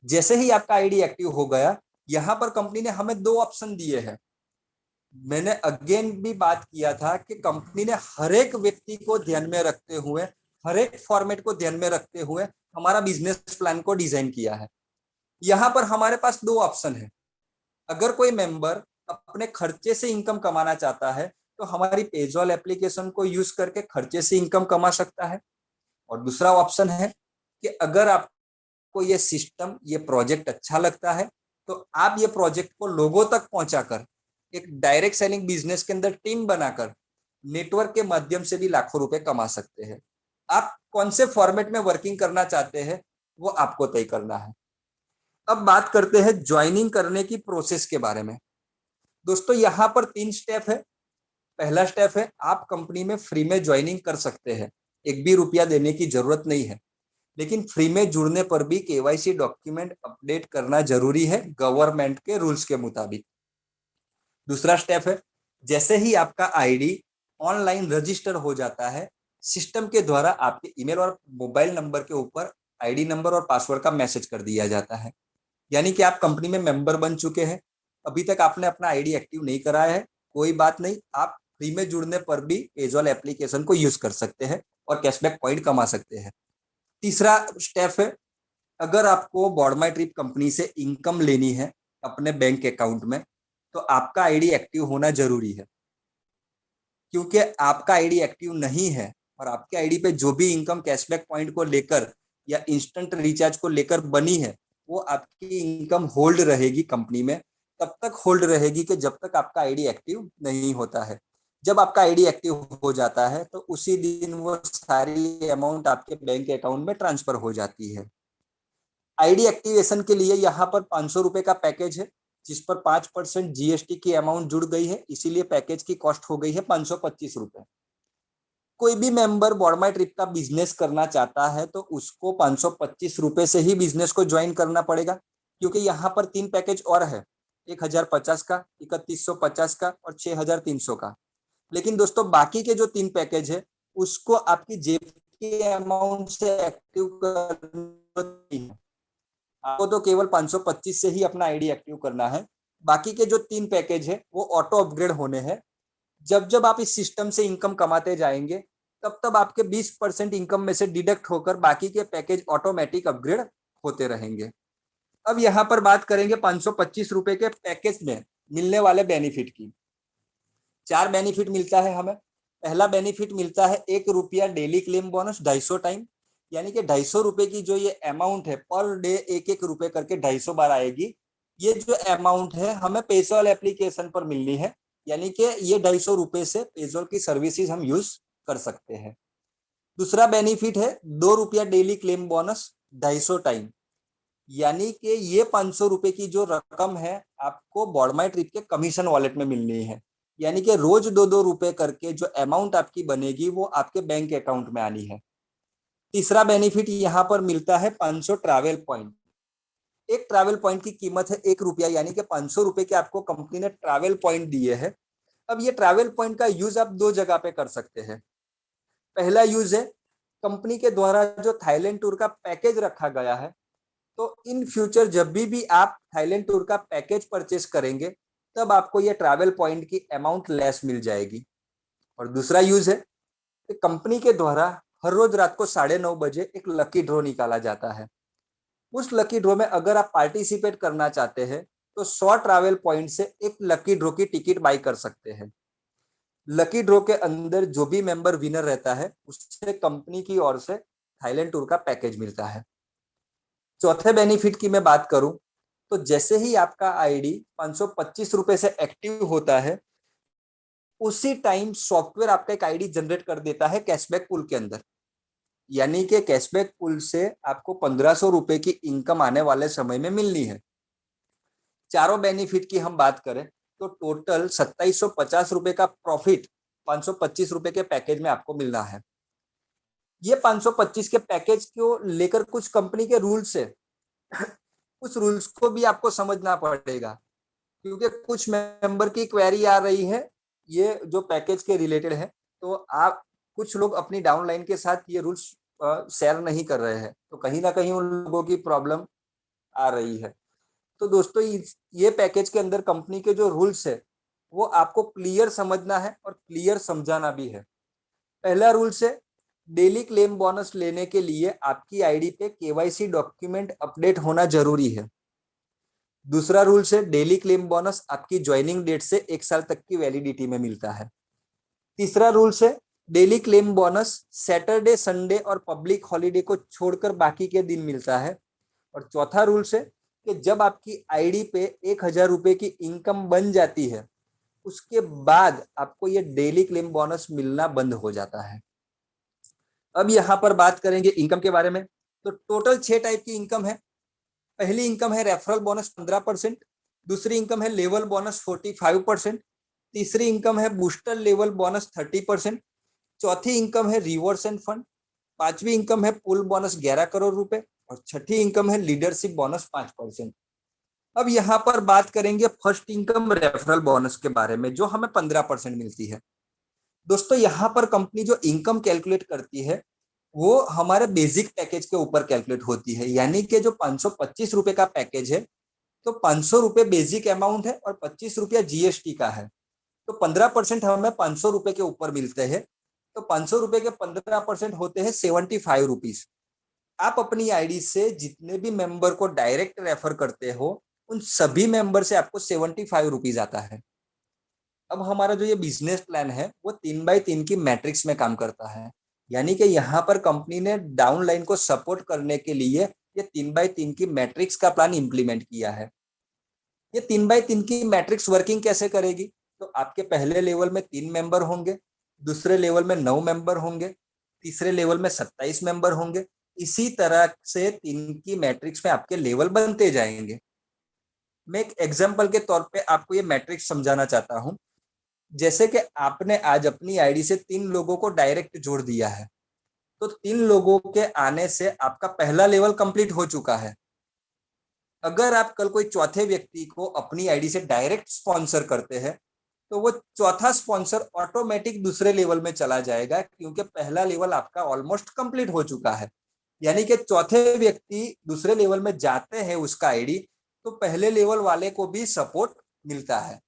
जैसे ही आपका आईडी एक्टिव हो गया, यहाँ पर कंपनी ने हमें 2 ऑप्शन दिए हैं। मैंने अगेन भी बात किया था कि कंपनी ने हर एक व्यक्ति को ध्यान में रखते हुए, हर एक फॉर्मेट को ध्यान में रखते हुए हमारा बिजनेस प्लान को डिजाइन किया है। यहाँ पर हमारे पास दो ऑप्शन है। अगर कोई मेंबर अपने खर्चे से इनकम कमाना चाहता है तो हमारी पेजॉल एप्लीकेशन को यूज करके खर्चे से इनकम कमा सकता है। और दूसरा ऑप्शन है कि अगर आपको ये सिस्टम, ये प्रोजेक्ट अच्छा लगता है तो आप ये प्रोजेक्ट को लोगों तक पहुंचाकर एक डायरेक्ट सेलिंग बिजनेस के अंदर टीम बनाकर नेटवर्क के माध्यम से भी लाखों रुपए कमा सकते हैं। आप कौन से फॉर्मेट में वर्किंग करना चाहते हैं वो आपको तय करना है। अब बात करते हैं ज्वाइनिंग करने की प्रोसेस के बारे में। दोस्तों यहाँ पर 3 स्टेप है। पहला स्टेप है, आप कंपनी में फ्री में ज्वाइनिंग कर सकते हैं, एक भी रुपया देने की जरूरत नहीं है। लेकिन फ्री में जुड़ने पर भी केवाईसी डॉक्यूमेंट अपडेट करना जरूरी है गवर्नमेंट के रूल्स के मुताबिक। दूसरा स्टेप है, जैसे ही आपका आईडी ऑनलाइन रजिस्टर हो जाता है, सिस्टम के द्वारा आपके ईमेल और मोबाइल नंबर के ऊपर आईडी नंबर और पासवर्ड का मैसेज कर दिया जाता है। यानी कि आप कंपनी में मेंबर बन चुके हैं। अभी तक आपने अपना आईडी एक्टिव नहीं कराया है, कोई बात नहीं, आप फ्री में जुड़ने पर भी पेजॉल एप्लीकेशन को यूज कर सकते हैं और कैशबैक पॉइंट कमा सकते हैं। तीसरा स्टेप है, अगर आपको बॉर्ड माई ट्रिप कंपनी से इनकम लेनी है अपने बैंक अकाउंट में तो आपका आईडी एक्टिव होना जरूरी है। क्योंकि आपका आईडी एक्टिव नहीं है और आपके आईडी पे जो भी इनकम कैशबैक पॉइंट को लेकर या इंस्टेंट रिचार्ज को लेकर बनी है वो आपकी इनकम होल्ड रहेगी कंपनी में, तब तक होल्ड रहेगी कि जब तक आपका आईडी एक्टिव नहीं होता है। जब आपका आईडी एक्टिव हो जाता है तो उसी दिन वो सारी अमाउंट आपके बैंक अकाउंट में ट्रांसफर हो जाती है। आईडी एक्टिवेशन के लिए यहाँ पर 500 रुपए का पैकेज है जिस पर 5% जीएसटी की अमाउंट जुड़ गई है, इसीलिए पैकेज की कॉस्ट हो गई है 525 रुपए। कोई भी मेंबर बॉर्ड माई ट्रिप का बिजनेस करना चाहता है तो उसको 525 रुपए से ही बिजनेस को ज्वाइन करना पड़ेगा, क्योंकि यहाँ पर 3 पैकेज और है, 1050 का, 3150 का और 6300 का। लेकिन दोस्तों बाकी के जो 3 पैकेज है उसको आपकी जेब के अमाउंट से एक्टिव करनी है। आपको तो केवल 525 से ही अपना आईडी एक्टिव करना है। बाकी के जो 3 पैकेज है वो ऑटो अपग्रेड होने हैं। जब जब आप इस सिस्टम से इनकम कमाते जाएंगे तब तब आपके 20% इनकम में से डिडक्ट होकर बाकी के पैकेज ऑटोमेटिक अपग्रेड होते रहेंगे। अब यहाँ पर बात करेंगे 525 रुपए के पैकेज में मिलने वाले बेनिफिट की। 4 बेनिफिट मिलता है हमें। पहला बेनिफिट मिलता है 1 रुपया डेली क्लेम बोनस 250 टाइम, यानी कि 250 रुपए की जो ये अमाउंट है पर डे 1-1 रुपए करके 250 बार आएगी। ये जो अमाउंट है हमें पेजॉल एप्लीकेशन पर मिलनी है, यानी कि ये 250 रुपए से पेजॉल की सर्विसेज हम यूज कर सकते हैं। दूसरा बेनिफिट है 2 रुपया डेली क्लेम बोनस 250 टाइम, यानी कि ये 500 रुपए की जो रकम है आपको बॉर्ड माई ट्रिप के कमीशन वॉलेट में मिलनी है। यानी कि रोज 2-2 रुपए करके जो अमाउंट आपकी बनेगी वो आपके बैंक अकाउंट में आनी है। तीसरा बेनिफिट यहाँ पर मिलता है 500 ट्रैवल पॉइंट। एक ट्रैवल पॉइंट की कीमत है 1 रुपया, यानी कि 500 रुपए के आपको कंपनी ने ट्रैवल पॉइंट दिए हैं। अब ये ट्रैवल पॉइंट का यूज आप 2 जगह पे कर सकते हैं। पहला यूज है, कंपनी के द्वारा जो थाईलैंड टूर का पैकेज रखा गया है तो इन फ्यूचर जब भी आप थाईलैंड टूर का पैकेज परचेस करेंगे तब आपको ये ट्रैवल पॉइंट की अमाउंट लेस मिल जाएगी। और दूसरा यूज है कि कंपनी के द्वारा हर रोज रात को 9:30 बजे एक लकी ड्रॉ निकाला जाता है। उस लकी ड्रॉ में अगर आप पार्टिसिपेट करना चाहते हैं तो 100 ट्रैवल पॉइंट से एक लकी ड्रॉ की टिकट बाई कर सकते हैं। लकी ड्रॉ के अंदर जो भी मेंबर विनर रहता है उससे कंपनी की ओर से थाईलैंड टूर का पैकेज मिलता है। चौथे बेनिफिट की मैं बात करूं तो जैसे ही आपका आईडी 525 रुपए से एक्टिव होता है उसी टाइम सॉफ्टवेयर आपका एक आईडी जनरेट कर देता है कैशबैक पूल के अंदर। यानी कि कैशबैक पूल से आपको 1500 रुपए की इनकम आने वाले समय में मिलनी है। चारों बेनिफिट की हम बात करें तो टोटल 2750 रुपए का प्रॉफिट 525 रुपए के पैकेज में आपको मिलना है। ये 525 के पैकेज को लेकर कुछ कंपनी के रूल्स है, उस रूल्स को भी आपको समझना पड़ेगा, क्योंकि कुछ मेंबर की क्वेरी आ रही है ये जो पैकेज के रिलेटेड है, तो आप कुछ लोग अपनी डाउनलाइन के साथ ये रूल्स शेयर नहीं कर रहे हैं, तो कहीं ना कहीं उन लोगों की प्रॉब्लम आ रही है। तो दोस्तों ये पैकेज के अंदर कंपनी के जो रूल्स है वो आपको क्लियर समझना है और क्लियर समझाना भी है। पहला रूल्स है, डेली क्लेम बोनस लेने के लिए आपकी आईडी पे केवाईसी डॉक्यूमेंट अपडेट होना जरूरी है। दूसरा रूल्स है, डेली क्लेम बोनस आपकी ज्वाइनिंग डेट से 1 साल तक की वैलिडिटी में मिलता है। तीसरा रूल्स है, daily claim bonus Saturday, Sunday और पब्लिक हॉलीडे को छोड़कर बाकी के दिन मिलता है। और चौथा रूल्स है कि जब आपकी आईडी पे 1,000 रुपए की इनकम बन जाती है, उसके बाद आपको ये डेली क्लेम बोनस मिलना बंद हो जाता है। अब यहाँ पर बात करेंगे इनकम के बारे में। तो टोटल 6 टाइप की इनकम है। पहली इनकम है रेफरल बोनस 15%, दूसरी इनकम है लेवल बोनस 45%, तीसरी इनकम है बूस्टर लेवल बोनस 30%, चौथी इनकम है रिवॉर्ड्स एंड फंड, पांचवी इनकम है पुल बोनस 11 करोड़ रुपए और छठी इनकम है लीडरशिप बोनस 5%। अब यहाँ पर बात करेंगे फर्स्ट इनकम रेफरल बोनस के बारे में, जो हमें 15% मिलती है। दोस्तों, यहाँ पर कंपनी जो इनकम कैलकुलेट करती है वो हमारे बेसिक पैकेज के ऊपर कैलकुलेट होती है। यानी कि जो 525 रुपए का पैकेज है, तो 500 रुपए बेसिक अमाउंट है और 25 रुपया जीएसटी का है। तो 15% हमें 500 रुपए के ऊपर मिलते हैं। तो 500 रुपए के 15% होते हैं 75 रुपीज। आप अपनी आईडी से जितने भी मेंबर को डायरेक्ट रेफर करते हो, उन सभी मेंबर से आपको 75 रुपीज आता है। अब हमारा जो ये बिजनेस प्लान है वो 3x3 की मैट्रिक्स में काम करता है। यानी कि यहाँ पर कंपनी ने डाउनलाइन को सपोर्ट करने के लिए ये 3x3 की मैट्रिक्स का प्लान इंप्लीमेंट किया है। ये 3x3 की मैट्रिक्स वर्किंग कैसे करेगी? तो आपके पहले लेवल में 3 मेंबर होंगे, दूसरे लेवल में 9 मेंबर होंगे, तीसरे लेवल में 27 मेंबर होंगे। इसी तरह से 3 की मैट्रिक्स में आपके लेवल बनते जाएंगे। मैं एक एग्जाम्पल के तौर पे आपको ये मैट्रिक्स समझाना चाहता हूँ। जैसे कि आपने आज अपनी आईडी से 3 लोगों को डायरेक्ट जोड़ दिया है, तो 3 लोगों के आने से आपका पहला लेवल कंप्लीट हो चुका है। अगर आप कल कोई चौथे व्यक्ति को अपनी आईडी से डायरेक्ट स्पॉन्सर करते हैं, तो वो चौथा स्पॉन्सर ऑटोमेटिक दूसरे लेवल में चला जाएगा, क्योंकि पहला लेवल आपका ऑलमोस्ट कंप्लीट हो चुका है। यानी कि चौथे व्यक्ति दूसरे लेवल में जाते हैं उसका आईडी, तो पहले लेवल वाले को भी सपोर्ट मिलता है।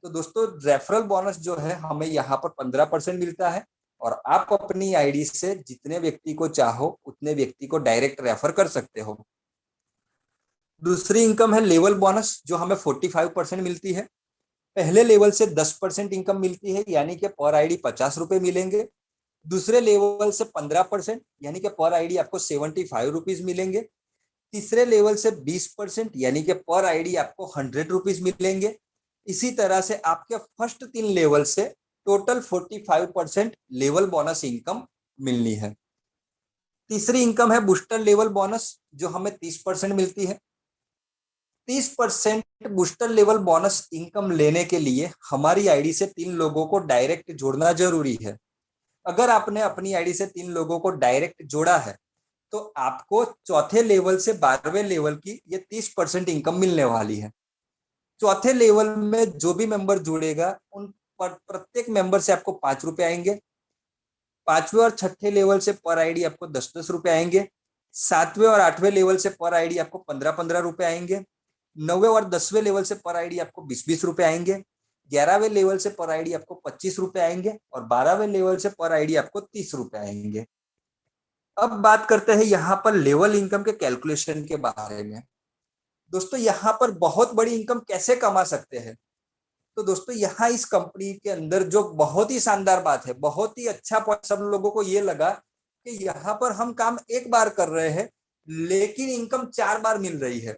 तो दोस्तों, रेफरल बोनस जो है हमें यहाँ पर 15% मिलता है और आप अपनी आईडी से जितने व्यक्ति को चाहो उतने व्यक्ति को डायरेक्ट रेफर कर सकते हो। दूसरी इनकम है लेवल बोनस, जो हमें 45% मिलती है। पहले लेवल से 10% इनकम मिलती है, यानी कि पर आईडी 50 रुपए मिलेंगे। दूसरे लेवल से 15%, यानी कि पर आईडी आपको 75 रुपीज मिलेंगे। तीसरे लेवल से 20%, यानी कि पर आईडी आपको 100 रुपीज मिलेंगे। इसी तरह से आपके फर्स्ट 3 लेवल से टोटल 45% लेवल बोनस इनकम मिलनी है। तीसरी इनकम है बूस्टर लेवल बोनस, जो हमें 30% मिलती है। 30% बूस्टर लेवल बोनस इनकम लेने के लिए हमारी आईडी से 3 लोगों को डायरेक्ट जोड़ना जरूरी है। अगर आपने अपनी आईडी से 3 लोगों को डायरेक्ट जोड़ा है, तो आपको चौथे लेवल से 12वें लेवल की ये 30% इनकम मिलने वाली है। चौथे लेवल में जो भी मेंबर जुड़ेगा, उन प्रत्येक मेंबर से आपको 5 रुपए आएंगे। पांचवें और छठे लेवल से पर आईडी आपको 10-10 रुपए आएंगे। सातवें और आठवें लेवल से पर आईडी आपको 15-15 रुपए आएंगे। 9वें और 10वें लेवल से पर आईडी आपको 20-20 रुपए आएंगे। 11वें लेवल से पर आईडी आपको 25 रुपए आएंगे और 12वें लेवल से पर आईडी आपको 30 रुपए आएंगे। अब बात करते हैं यहाँ पर लेवल इनकम के कैलकुलेशन के बारे में। दोस्तों, यहाँ पर बहुत बड़ी इनकम कैसे कमा सकते हैं? तो दोस्तों, यहाँ इस कंपनी के अंदर जो बहुत ही शानदार बात है, बहुत ही अच्छा पॉइंट सब लोगों को ये लगा कि यहाँ पर हम काम एक बार कर रहे हैं लेकिन इनकम 4 बार मिल रही है।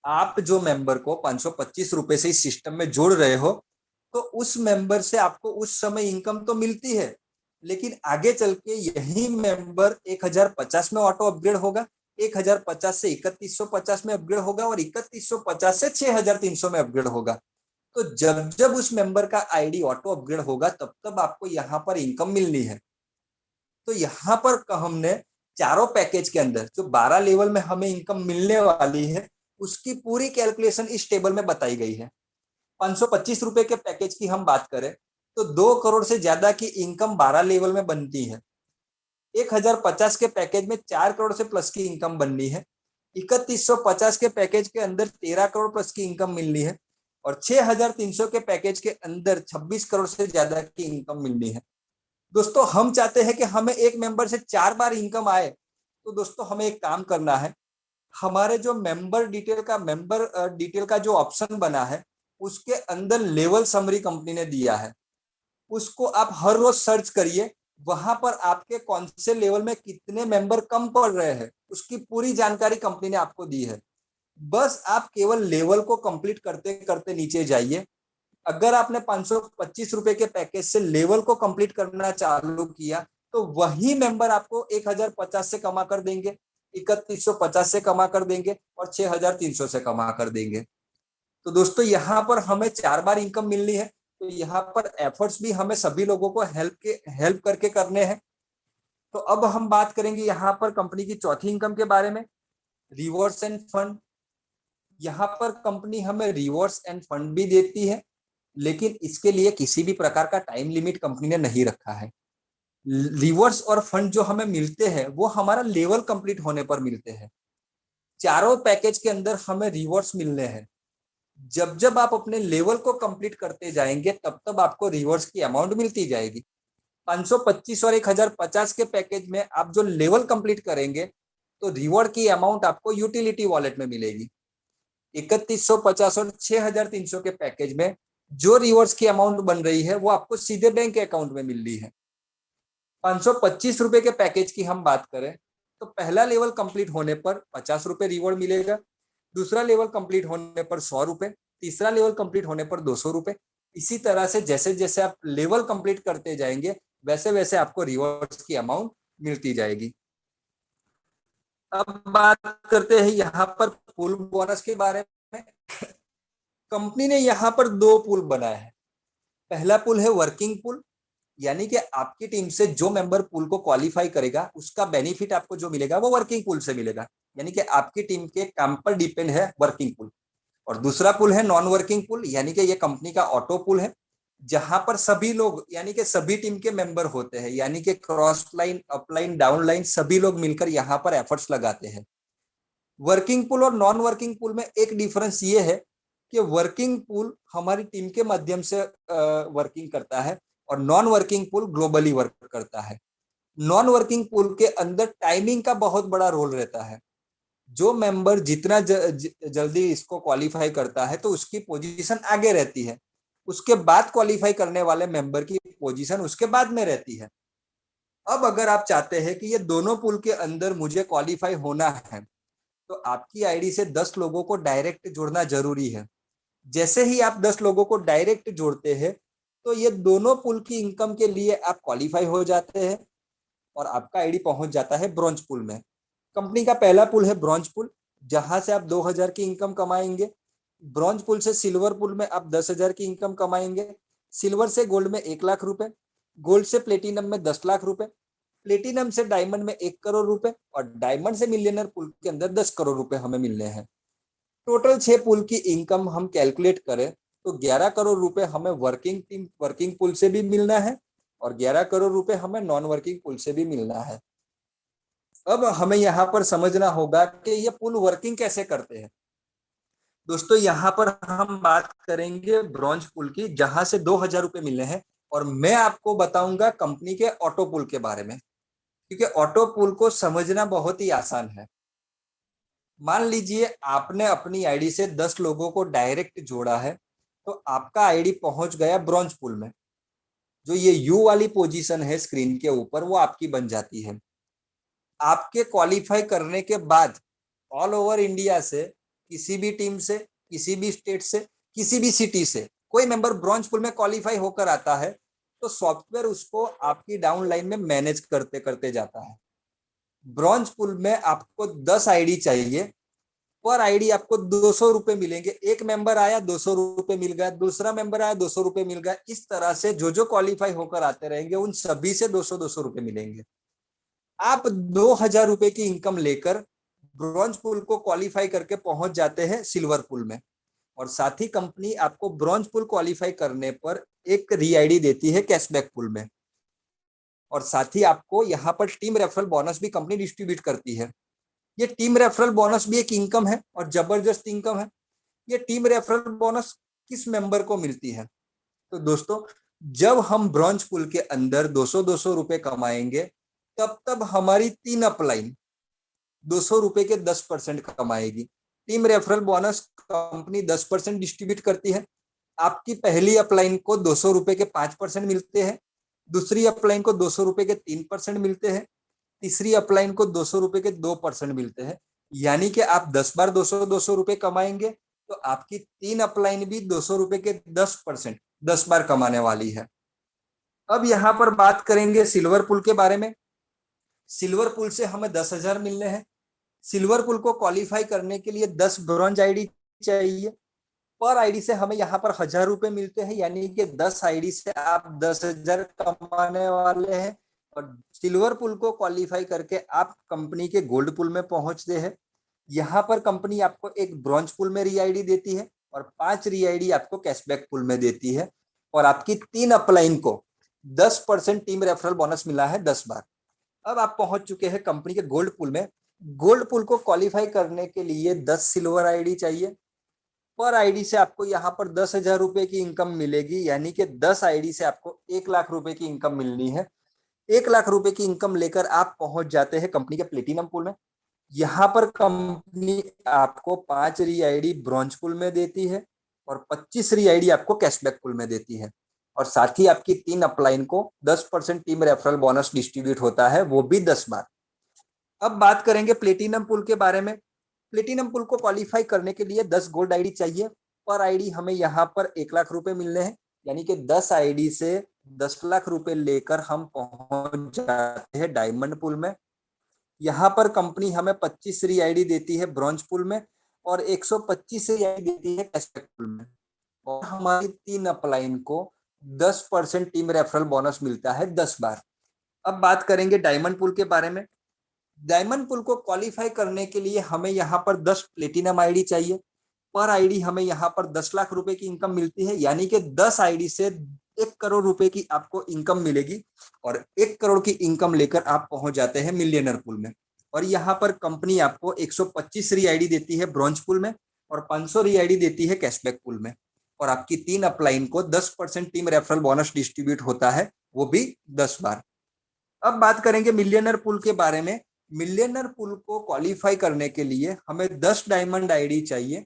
आप जो मेंबर को 525 रुपए से इस सिस्टम में जोड़ रहे हो, तो उस मेंबर से आपको उस समय इनकम तो मिलती है, लेकिन आगे चल के यही मेंबर 1050 में ऑटो अपग्रेड होगा, 1050 से 3150 में अपग्रेड होगा और 3150 से 6300 में अपग्रेड होगा। तो जब जब उस मेंबर का आईडी ऑटो अपग्रेड होगा, तब तब आपको यहाँ पर इनकम मिलनी है। तो यहाँ पर हमने चारों पैकेज के अंदर जो 12 लेवल में हमें इनकम मिलने वाली है, उसकी पूरी कैलकुलेशन इस टेबल में बताई गई है। 525 रुपए के पैकेज की हम बात करें तो 2 करोड़ से ज्यादा की इनकम 12 लेवल में बनती है। 1050 के पैकेज में 4 करोड़ से प्लस की इनकम बननी है। 3150 के पैकेज के अंदर 13 करोड़ प्लस की इनकम मिलनी है। और 6,300 के पैकेज के अंदर 26 करोड़ से ज्यादा की इनकम मिलनी है। दोस्तों हम चाहते हैं कि हमें एक मेंबर से 4 बार इनकम आए, तो दोस्तों हमें एक काम करना है, हमारे जो मेंबर डिटेल का जो ऑप्शन बना है उसके अंदर लेवल समरी कंपनी ने दिया है, उसको आप हर रोज सर्च करिए, वहां पर आपके कौन से लेवल में कितने मेंबर कम पड़ रहे हैं उसकी पूरी जानकारी कंपनी ने आपको दी है। बस आप केवल लेवल को कंप्लीट करते करते नीचे जाइए। अगर आपने 525 रुपए के पैकेज से लेवल को कंप्लीट करना चालू किया तो वही मेंबर आपको 1050 से कमा कर देंगे, 3150 से कमा कर देंगे और 6300 से कमा कर देंगे। तो दोस्तों यहाँ पर हमें 4 बार इनकम मिलनी है, तो यहाँ पर एफर्ट्स भी हमें सभी लोगों को हेल्प करके करने हैं। तो अब हम बात करेंगे यहाँ पर कंपनी की चौथी इनकम के बारे में, रिवॉर्ड्स एंड फंड। यहाँ पर कंपनी हमें रिवॉर्ड्स एंड फंड भी देती है, लेकिन इसके लिए किसी भी प्रकार का टाइम लिमिट कंपनी ने नहीं रखा है। रिवॉर्ड्स और फंड जो हमें मिलते हैं वो हमारा लेवल कंप्लीट होने पर मिलते हैं। चारों पैकेज के अंदर हमें रिवॉर्ड्स मिलने हैं। जब जब आप अपने लेवल को कंप्लीट करते जाएंगे तब तब आपको रिवॉर्ड्स की अमाउंट मिलती जाएगी। 525 और 1050 के पैकेज में आप जो लेवल कंप्लीट करेंगे तो रिवॉर्ड की अमाउंट आपको यूटिलिटी वॉलेट में मिलेगी। 3150 और 6300 के पैकेज में जो रिवॉर्ड्स की अमाउंट बन रही है वो आपको सीधे बैंक अकाउंट में मिल रही है। 525 रुपए के पैकेज की हम बात करें तो पहला लेवल कंप्लीट होने पर 50 रुपए रिवॉर्ड मिलेगा, दूसरा लेवल कंप्लीट होने पर 100 रुपए, तीसरा लेवल कंप्लीट होने पर 200 रुपए। इसी तरह से जैसे जैसे आप लेवल कंप्लीट करते जाएंगे वैसे वैसे आपको रिवॉर्ड्स की अमाउंट मिलती जाएगी। अब बात करते हैं यहाँ पर पुल बोनस के बारे में। कंपनी ने यहाँ पर 2 पुल बनाए हैं। पहला पुल है वर्किंग पुल, यानी कि आपकी टीम से जो मेंबर पुल को क्वालिफाई करेगा उसका बेनिफिट आपको जो मिलेगा वो वर्किंग पुल से मिलेगा, यानी कि आपकी टीम के काम पर डिपेंड है वर्किंग पुल। और दूसरा पुल है नॉन वर्किंग पुल, यानी कि ये कंपनी का ऑटो पुल है, जहां पर सभी लोग यानी कि सभी टीम के मेंबर होते हैं, यानी कि cross line, upline, down line सभी लोग मिलकर यहाँ पर एफर्ट्स लगाते हैं। वर्किंग पुल और नॉन वर्किंग पुल में एक डिफरेंस ये है कि वर्किंग पुल हमारी टीम के माध्यम से वर्किंग करता है और नॉन वर्किंग पुल ग्लोबली वर्क करता है। नॉन वर्किंग पुल के अंदर टाइमिंग का बहुत बड़ा रोल रहता है। जो मेंबर जितना जल्दी इसको क्वालिफाई करता है तो उसकी पोजीशन आगे रहती है, उसके बाद क्वालिफाई करने वाले मेंबर की पोजीशन उसके बाद में रहती है। अब अगर आप चाहते हैं कि ये दोनों पुल के अंदर मुझे क्वालिफाई होना है तो आपकी आईडी से 10 लोगों को डायरेक्ट जोड़ना जरूरी है। जैसे ही आप 10 लोगों को डायरेक्ट जोड़ते हैं तो ये दोनों पुल की इनकम के लिए आप क्वालिफाई हो जाते हैं और आपका आईडी पहुंच जाता है ब्रॉन्ज पुल में। कंपनी का पहला पुल है ब्रॉन्ज पुल, जहां से आप 2000 की इनकम कमाएंगे। ब्रॉन्ज पुल से सिल्वर पुल में आप 10,000 की इनकम कमाएंगे। सिल्वर से गोल्ड में 1,00,000 रुपए, गोल्ड से प्लेटिनम में 10 लाख रुपए, प्लेटिनम से डायमंड में 1 करोड़ रुपए और डायमंड से मिलियनर पुल के अंदर 10 करोड़ रुपए हमें मिलने हैं। टोटल 6 पुल की इनकम हम कैलकुलेट करें तो 11 करोड़ रुपए हमें वर्किंग पुल से भी मिलना है और 11 करोड़ रुपए हमें नॉन वर्किंग पुल से भी मिलना है। अब हमें यहाँ पर समझना होगा कि ये पुल वर्किंग कैसे करते हैं। दोस्तों यहाँ पर हम बात करेंगे ब्रॉन्ज पुल की, जहां से 2,000 रुपए मिलने हैं और मैं आपको बताऊंगा कंपनी के ऑटो पुल के बारे में, क्योंकि ऑटो पुल को समझना बहुत ही आसान है। मान लीजिए आपने अपनी आईडी से 10 लोगों को डायरेक्ट जोड़ा है तो आपका आईडी पहुंच गया ब्रॉन्ज पुल में। जो ये यू वाली पोजीशन है स्क्रीन के ऊपर वो आपकी बन जाती है। आपके क्वालिफाई करने के बाद ऑल ओवर इंडिया से किसी भी टीम से, किसी भी स्टेट से, किसी भी सिटी से कोई मेंबर ब्रॉन्ज पुल में क्वालिफाई होकर आता है तो सॉफ्टवेयर उसको आपकी डाउन लाइन में मैनेज करते करते जाता है। ब्रॉन्ज पुल में आपको 10 आईडी चाहिए, पर आईडी आपको 200 रुपए मिलेंगे। एक मेंबर आया 200 रुपए मिल गया, दूसरा मेंबर आया 200 रुपए मिल गया। इस तरह से जो जो क्वालिफाई होकर आते रहेंगे उन सभी से 200-200 रुपए मिलेंगे। आप 2,000 रुपए की इनकम लेकर ब्रॉन्ज पुल को क्वालिफाई करके पहुंच जाते हैं सिल्वर पुल में, और साथ ही कंपनी आपको ब्रॉन्ज पुल क्वालिफाई करने पर एक री आईडी देती है कैशबैक पुल में, और साथ ही आपको यहाँ पर टीम रेफरल बोनस भी कंपनी डिस्ट्रीब्यूट करती है। ये टीम रेफरल बोनस भी एक इनकम है और जबरदस्त इनकम है। ये टीम रेफरल बोनस किस मेंबर को मिलती है? तो दोस्तों, जब हम ब्रॉन्ज पूल के अंदर 200-200 रुपए कमाएंगे, तब हमारी 3 अपलाइन 200 रुपए के 10% कमाएगी। Team referral bonus company 10% distribute करती है। आपकी पहली अपलाइन को 200 रुपए के 5% मिलते हैं, दूसरी अपलाइन को 200 रुपए के 3% मिलते हैं, तीसरी अपलाइन को 200 रुपए के 2% मिलते हैं। यानी कि आप 10 बार 200-200 रुपए कमाएंगे तो आपकी 3 अपलाइन भी 200 रुपए के 10% 10 बार कमाने वाली है। अब यहां पर बात करेंगे सिल्वर पूल के बारे में। सिल्वर पूल से हमें 10,000 मिलने हैं। सिल्वर पूल को क्वालिफाई करने के लिए 10 ब्रॉन्ज आईडी चाहिए। पर आईडी से हमें यहाँ पर 1,000 रुपए मिलते हैं, यानी कि 10 आईडी से आप 10,000 कमाने वाले हैं। और सिल्वर पूल को क्वालिफाई करके आप कंपनी के गोल्ड पूल में पहुंचते हैं। यहाँ पर कंपनी आपको एक ब्रॉन्ज पूल में री आईडी देती है और 5 री आईडी आपको कैशबैक पूल में देती है। और आपकी 3 अपलाइन को 10% टीम रेफरल बोनस मिला है 10 बार। अब आप पहुंच चुके हैं कंपनी के गोल्ड पूल में। गोल्ड पूल को क्वालिफाई करने के लिए 10 सिल्वर आईडी चाहिए। पर आईडी से आपको यहाँ पर 10,000 रुपए की इनकम मिलेगी, यानी कि 10 आईडी से आपको 1,00,000 रुपए की इनकम मिलनी है। 1,00,000 रुपए की इनकम लेकर आप पहुंच जाते हैं कंपनी के प्लेटिनम पूल में। यहाँ पर कंपनी आपको 5 री आईडी ब्रॉन्ज पूल में देती है और 25 री आईडी आपको कैशबैक पूल में देती है। और साथ ही आपकी 3 अपलाइन को 10% टीम रेफरल बोनस डिस्ट्रीब्यूट होता है, वो भी 10 बार। अब बात करेंगे प्लेटिनम पूल के बारे में। प्लेटिनम पूल को क्वालिफाई करने के लिए 10 गोल्ड आईडी चाहिए। पर आईडी हमें यहाँ पर 1,00,000 रुपए मिलने हैं, यानी कि 10 आईडी से 10,00,000 रुपए लेकर हम पहुंच जाते हैं डायमंड पूल में। यहाँ पर कंपनी हमें 25 री आईडी देती है ब्रॉन्ज पूल में और 125 री आईडी देती है कैशबैक पूल में। और हमारी 3 अपलाइन को 10% टीम रेफरल बोनस मिलता है 10 बार। अब बात करेंगे डायमंड पूल के बारे में। डायमंड पूल को क्वालिफाई करने के लिए हमें यहाँ पर 10 प्लेटिनम आईडी चाहिए। पर आईडी हमें यहाँ पर 10,00,000 रुपए की इनकम मिलती है, यानी कि 10 आईडी से 1 करोड़ रुपए की आपको इनकम मिलेगी। और 1 करोड़ की इनकम लेकर आप पहुंच जाते हैं मिलियनर पूल में। और यहाँ पर कंपनी आपको 125 री आईडी देती है ब्रॉन्ज पूल में और 500 री आईडी देती है कैशबैक पूल में। और आपकी 3 अपलाइन को 10% टीम रेफरल बोनस डिस्ट्रीब्यूट होता है, वो भी 10 बार। अब बात करेंगे मिलियनर पूल के बारे में। मिलियनर पूल को क्वालिफाई करने के लिए हमें 10 डायमंड आईडी चाहिए।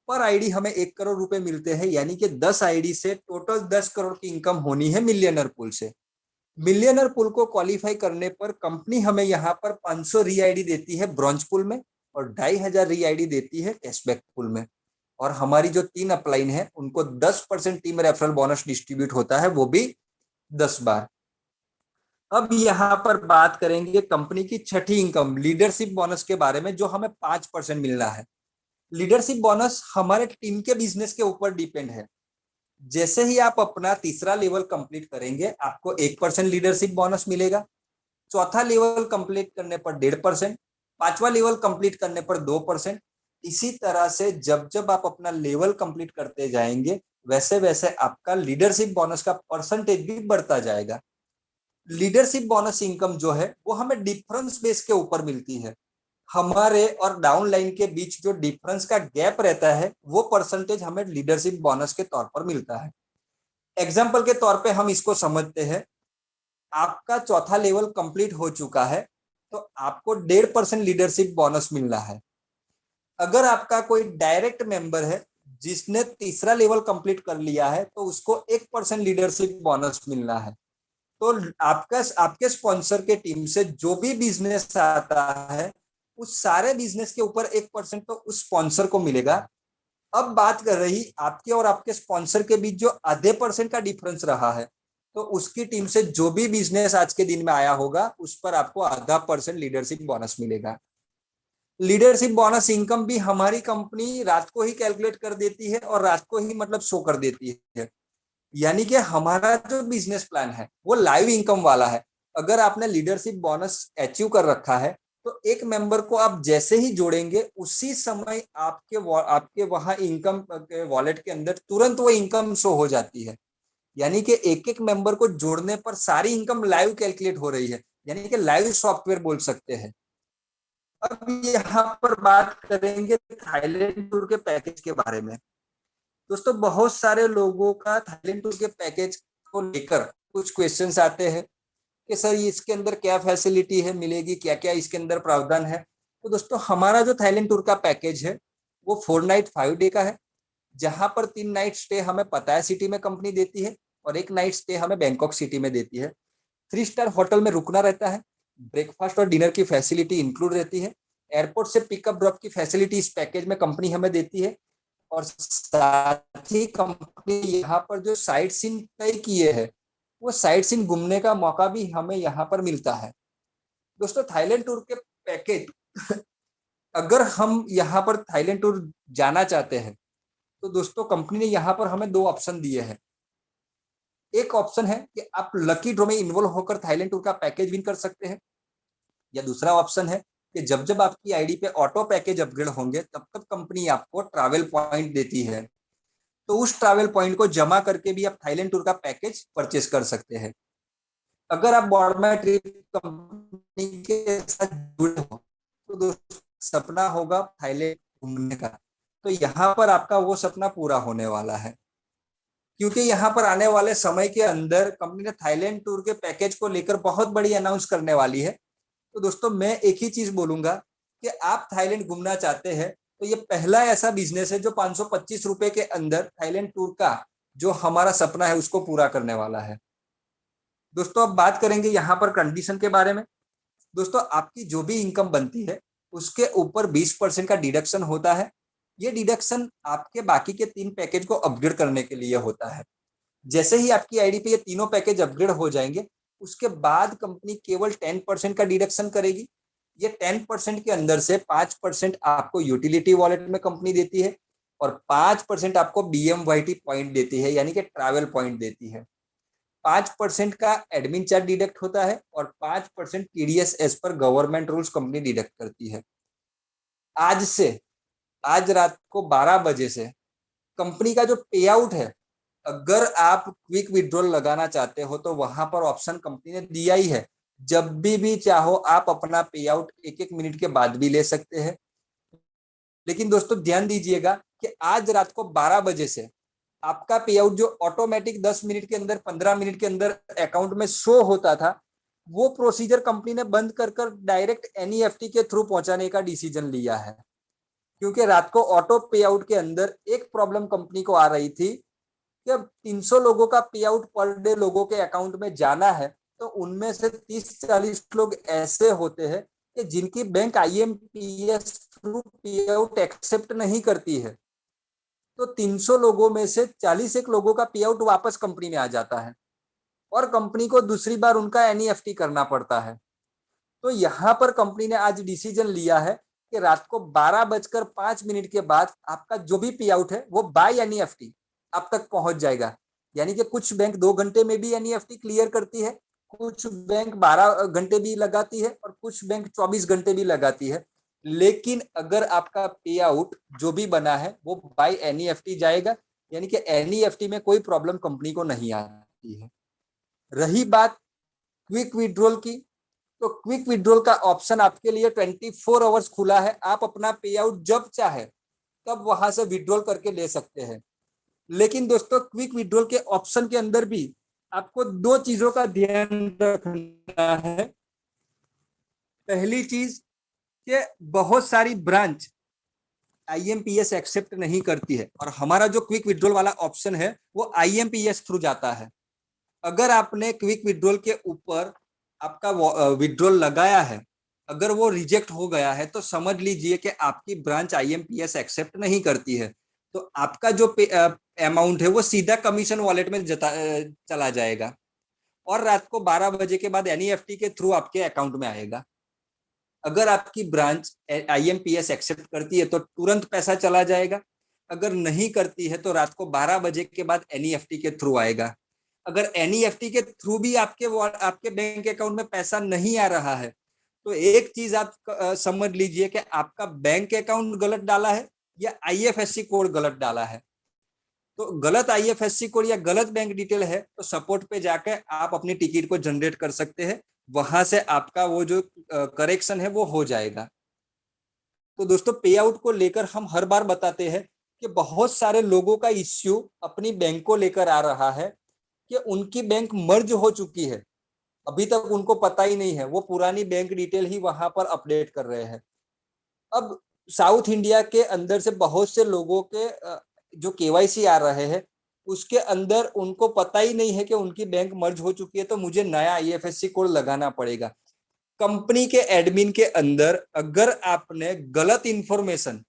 पर आईडी हमें 1 करोड़ रुपए मिलते हैं, यानी कि 10 आईडी से टोटल 10 करोड़ की इनकम होनी है मिलियनर पूल से। मिलियनर पूल को क्वालिफाई करने पर कंपनी हमें यहाँ पर 500 री आईडी देती है ब्रॉन्ज पूल में और 2,500 री आईडी देती है कैशबैक पूल में। और हमारी जो 3 अपलाइन है उनको 10% टीम रेफरल बोनस डिस्ट्रीब्यूट होता है, वो भी 10 बार। अब यहाँ पर बात करेंगे कंपनी की छठी इनकम लीडरशिप बोनस के बारे में, जो हमें 5% मिलना है। लीडरशिप बोनस हमारे टीम के बिजनेस के ऊपर डिपेंड है। जैसे ही आप अपना तीसरा लेवल कंप्लीट करेंगे आपको 1% लीडरशिप बोनस मिलेगा। चौथा लेवल कंप्लीट करने पर 1.5%, पांचवा लेवल कंप्लीट करने पर 2%। इसी तरह से जब जब आप अपना लेवल कंप्लीट करते जाएंगे वैसे वैसे आपका लीडरशिप बोनस का परसेंटेज भी बढ़ता जाएगा। लीडरशिप बोनस इनकम जो है वो हमें डिफरेंस बेस के ऊपर मिलती है। हमारे और डाउन लाइन के बीच जो डिफरेंस का गैप रहता है वो परसेंटेज हमें लीडरशिप बोनस के तौर पर मिलता है। एग्जाम्पल के तौर पे हम इसको समझते हैं। आपका चौथा लेवल कंप्लीट हो चुका है तो आपको 1.5% लीडरशिप बोनस मिलना है। अगर आपका कोई डायरेक्ट मेंबर है जिसने तीसरा लेवल कंप्लीट कर लिया है तो उसको 1% लीडरशिप बोनस मिलना है। तो आपके स्पॉन्सर के टीम से जो भी बिजनेस आता है उस सारे बिजनेस के ऊपर 1% तो उस स्पॉन्सर को मिलेगा। अब बात कर रही आपके और आपके स्पॉन्सर के बीच जो आधे % का डिफरेंस रहा है तो उसकी टीम से जो भी बिजनेस आज के दिन में आया होगा उस पर आपको आधा % लीडरशिप बोनस मिलेगा। लीडरशिप बोनस इनकम भी हमारी कंपनी रात को ही कैलकुलेट कर देती है और रात को ही मतलब शो कर देती है। यानी कि हमारा जो बिजनेस प्लान है वो लाइव इनकम वाला है। अगर आपने लीडरशिप बोनस अचीव कर रखा है तो एक मेंबर को आप जैसे ही जोड़ेंगे उसी समय आपके वहां इनकम के वॉलेट के अंदर तुरंत वो इनकम शो हो जाती है। यानी कि एक एक मेंबर को जोड़ने पर सारी इनकम लाइव कैलकुलेट हो रही है, यानी कि लाइव सॉफ्टवेयर बोल सकते हैं। अब यहाँ पर बात करेंगे थाईलैंड टूर के पैकेज के बारे में। दोस्तों बहुत सारे लोगों का थाईलैंड टूर के पैकेज को लेकर कुछ क्वेश्चंस आते हैं कि सर इसके अंदर क्या फैसिलिटी है मिलेगी, क्या क्या इसके अंदर प्रावधान है। तो दोस्तों हमारा जो थाईलैंड टूर का पैकेज है वो 4 नाइट 5 डे का है, जहां पर 3 नाइट स्टे हमें पताया सिटी में कंपनी देती है और 1 नाइट स्टे हमें बैंकॉक सिटी में देती है। 3 स्टार होटल में रुकना रहता है, ब्रेकफास्ट और डिनर की फैसिलिटी इंक्लूड रहती है, एयरपोर्ट से पिकअप ड्रॉप की फैसिलिटी इस पैकेज में कंपनी हमें देती है, और साथ ही कंपनी यहाँ पर जो साइट सीन तय किए हैं वो साइट सीन घूमने का मौका भी हमें यहाँ पर मिलता है। दोस्तों थाईलैंड टूर के पैकेज अगर हम यहाँ पर थाईलैंड टूर जाना चाहते हैं तो दोस्तों कंपनी ने यहाँ पर हमें 2 ऑप्शन दिए हैं। एक ऑप्शन है कि आप लकी ड्रॉ में इन्वॉल्व होकर थाईलैंड टूर का पैकेज विन कर सकते हैं, या दूसरा ऑप्शन है कि जब जब आपकी आईडी पे ऑटो पैकेज अपग्रेड होंगे तब तब कंपनी आपको ट्रैवल पॉइंट देती है, तो उस ट्रैवल पॉइंट को जमा करके भी आप थाईलैंड टूर का पैकेज परचेस कर सकते हैं। अगर आप बॉर्डर ट्रिप कंपनी के साथ जुड़े हो तो दोस्तों सपना होगा थाईलैंड घूमने का, तो यहाँ पर आपका वो सपना पूरा होने वाला है, क्योंकि यहाँ पर आने वाले समय के अंदर कंपनी ने थाईलैंड टूर के पैकेज को लेकर बहुत बड़ी अनाउंस करने वाली है। तो दोस्तों मैं एक ही चीज बोलूंगा कि आप थाईलैंड घूमना चाहते हैं तो ये पहला ऐसा बिजनेस है जो 525 रुपए के अंदर थाईलैंड टूर का जो हमारा सपना है उसको पूरा करने वाला है। दोस्तों अब बात करेंगे यहाँ पर कंडीशन के बारे में। दोस्तों आपकी जो भी इनकम बनती है उसके ऊपर 20% का डिडक्शन होता है। ये डिडक्शन आपके बाकी के 3 पैकेज को अपग्रेड करने के लिए होता है। जैसे ही आपकी आईडी पे ये तीनों पैकेज अपग्रेड हो जाएंगे उसके बाद कंपनी केवल 10% का डिडक्शन करेगी। ये 10% के अंदर से 5% आपको यूटिलिटी वॉलेट में कंपनी देती है और 5% आपको BMYT पॉइंट देती है, यानी कि ट्रैवल पॉइंट देती है। 5% का एडमिन चार्ज डिडक्ट होता है और 5% TDS as per government rules company deduct करती है। आज रात को 12 बजे से कंपनी का जो पे आउट है, अगर आप क्विक विड्रॉल लगाना चाहते हो तो वहां पर ऑप्शन कंपनी ने दिया ही है, जब भी चाहो आप अपना पे आउट 1-1 मिनट के बाद भी ले सकते हैं। लेकिन दोस्तों ध्यान दीजिएगा कि आज रात को 12 बजे से आपका पे आउट जो ऑटोमेटिक 10 मिनट के अंदर 15 मिनट के अंदर अकाउंट में शो होता था, वो प्रोसीजर कंपनी ने बंद कर डायरेक्ट NEFT के थ्रू पहुंचाने का डिसीजन लिया है। क्योंकि रात को ऑटो पे आउट के अंदर एक प्रॉब्लम कंपनी को आ रही थी कि अब 300 लोगों का पे आउट पर डे लोगों के अकाउंट में जाना है, तो उनमें से 30-40 लोग ऐसे होते हैं कि जिनकी बैंक IMPS थ्रू पे आउट एक्सेप्ट नहीं करती है। तो 300 लोगों में से 41 लोगों का पे आउट वापस कंपनी में आ जाता है और कंपनी को दूसरी बार उनका NEFT करना पड़ता है। तो यहाँ पर कंपनी ने आज डिसीजन लिया है कि रात को 12:05 के बाद आपका जो भी पे आउट है वो बाय NEFT आप तक पहुंच जाएगा। यानी कि कुछ बैंक 2 घंटे में भी NEFT क्लियर करती है, कुछ बैंक 12 घंटे भी लगाती है और कुछ बैंक 24 घंटे भी लगाती है। लेकिन अगर आपका पे आउट जो भी बना है वो बाय NEFT जाएगा, यानी कि NEFT में कोई प्रॉब्लम कंपनी को नहीं आती है। रही बात क्विक विड्रॉल की, तो क्विक विड्रॉल का ऑप्शन आपके लिए 24 आवर्स खुला है। आप अपना पे आउट जब चाहे तब वहां से विड्रॉल करके ले सकते हैं। लेकिन दोस्तों क्विक विड्रॉल के ऑप्शन के अंदर भी आपको 2 चीजों का ध्यान रखना है। पहली चीज कि बहुत सारी ब्रांच IMPS एक्सेप्ट नहीं करती है और हमारा जो क्विक विड्रॉल वाला ऑप्शन है वो IMPS थ्रू जाता है। अगर आपने क्विक विड्रॉल के ऊपर आपका विड्रॉल लगाया है, अगर वो रिजेक्ट हो गया है तो समझ लीजिए कि आपकी ब्रांच IMPS एक्सेप्ट नहीं करती है, तो आपका जो अमाउंट है वो सीधा कमीशन वॉलेट में चला जाएगा और रात को 12 बजे के बाद NEFT के थ्रू आपके अकाउंट में आएगा। अगर आपकी ब्रांच IMPS एक्सेप्ट करती है तो तुरंत पैसा चला जाएगा, अगर नहीं करती है तो रात को 12 बजे के बाद NEFT के थ्रू आएगा। अगर NEFT के थ्रू भी आपके बैंक अकाउंट में पैसा नहीं आ रहा है तो एक चीज आप समझ लीजिए कि आपका बैंक अकाउंट गलत डाला है या IFSC कोड गलत डाला है। तो गलत IFSC कोड या गलत बैंक डिटेल है तो सपोर्ट पे जाकर आप अपनी टिकट को जनरेट कर सकते हैं, वहां से आपका वो जो करेक्शन है वो हो जाएगा। तो दोस्तों पे आउट को लेकर हम हर बार बताते हैं कि बहुत सारे लोगों का इश्यू अपनी बैंक को लेकर आ रहा है कि उनकी बैंक मर्ज हो चुकी है, अभी तक उनको पता ही नहीं है, वो पुरानी बैंक डिटेल ही वहां पर अपडेट कर रहे हैं। अब साउथ इंडिया के अंदर से बहुत से लोगों के जो केवाईसी आ रहे हैं उसके अंदर उनको पता ही नहीं है कि उनकी बैंक मर्ज हो चुकी है, तो मुझे नया आईएफएससी कोड लगाना पड़ेगा। कंपनी के एडमिन के अंदर अगर आपने गलत इंफॉर्मेशन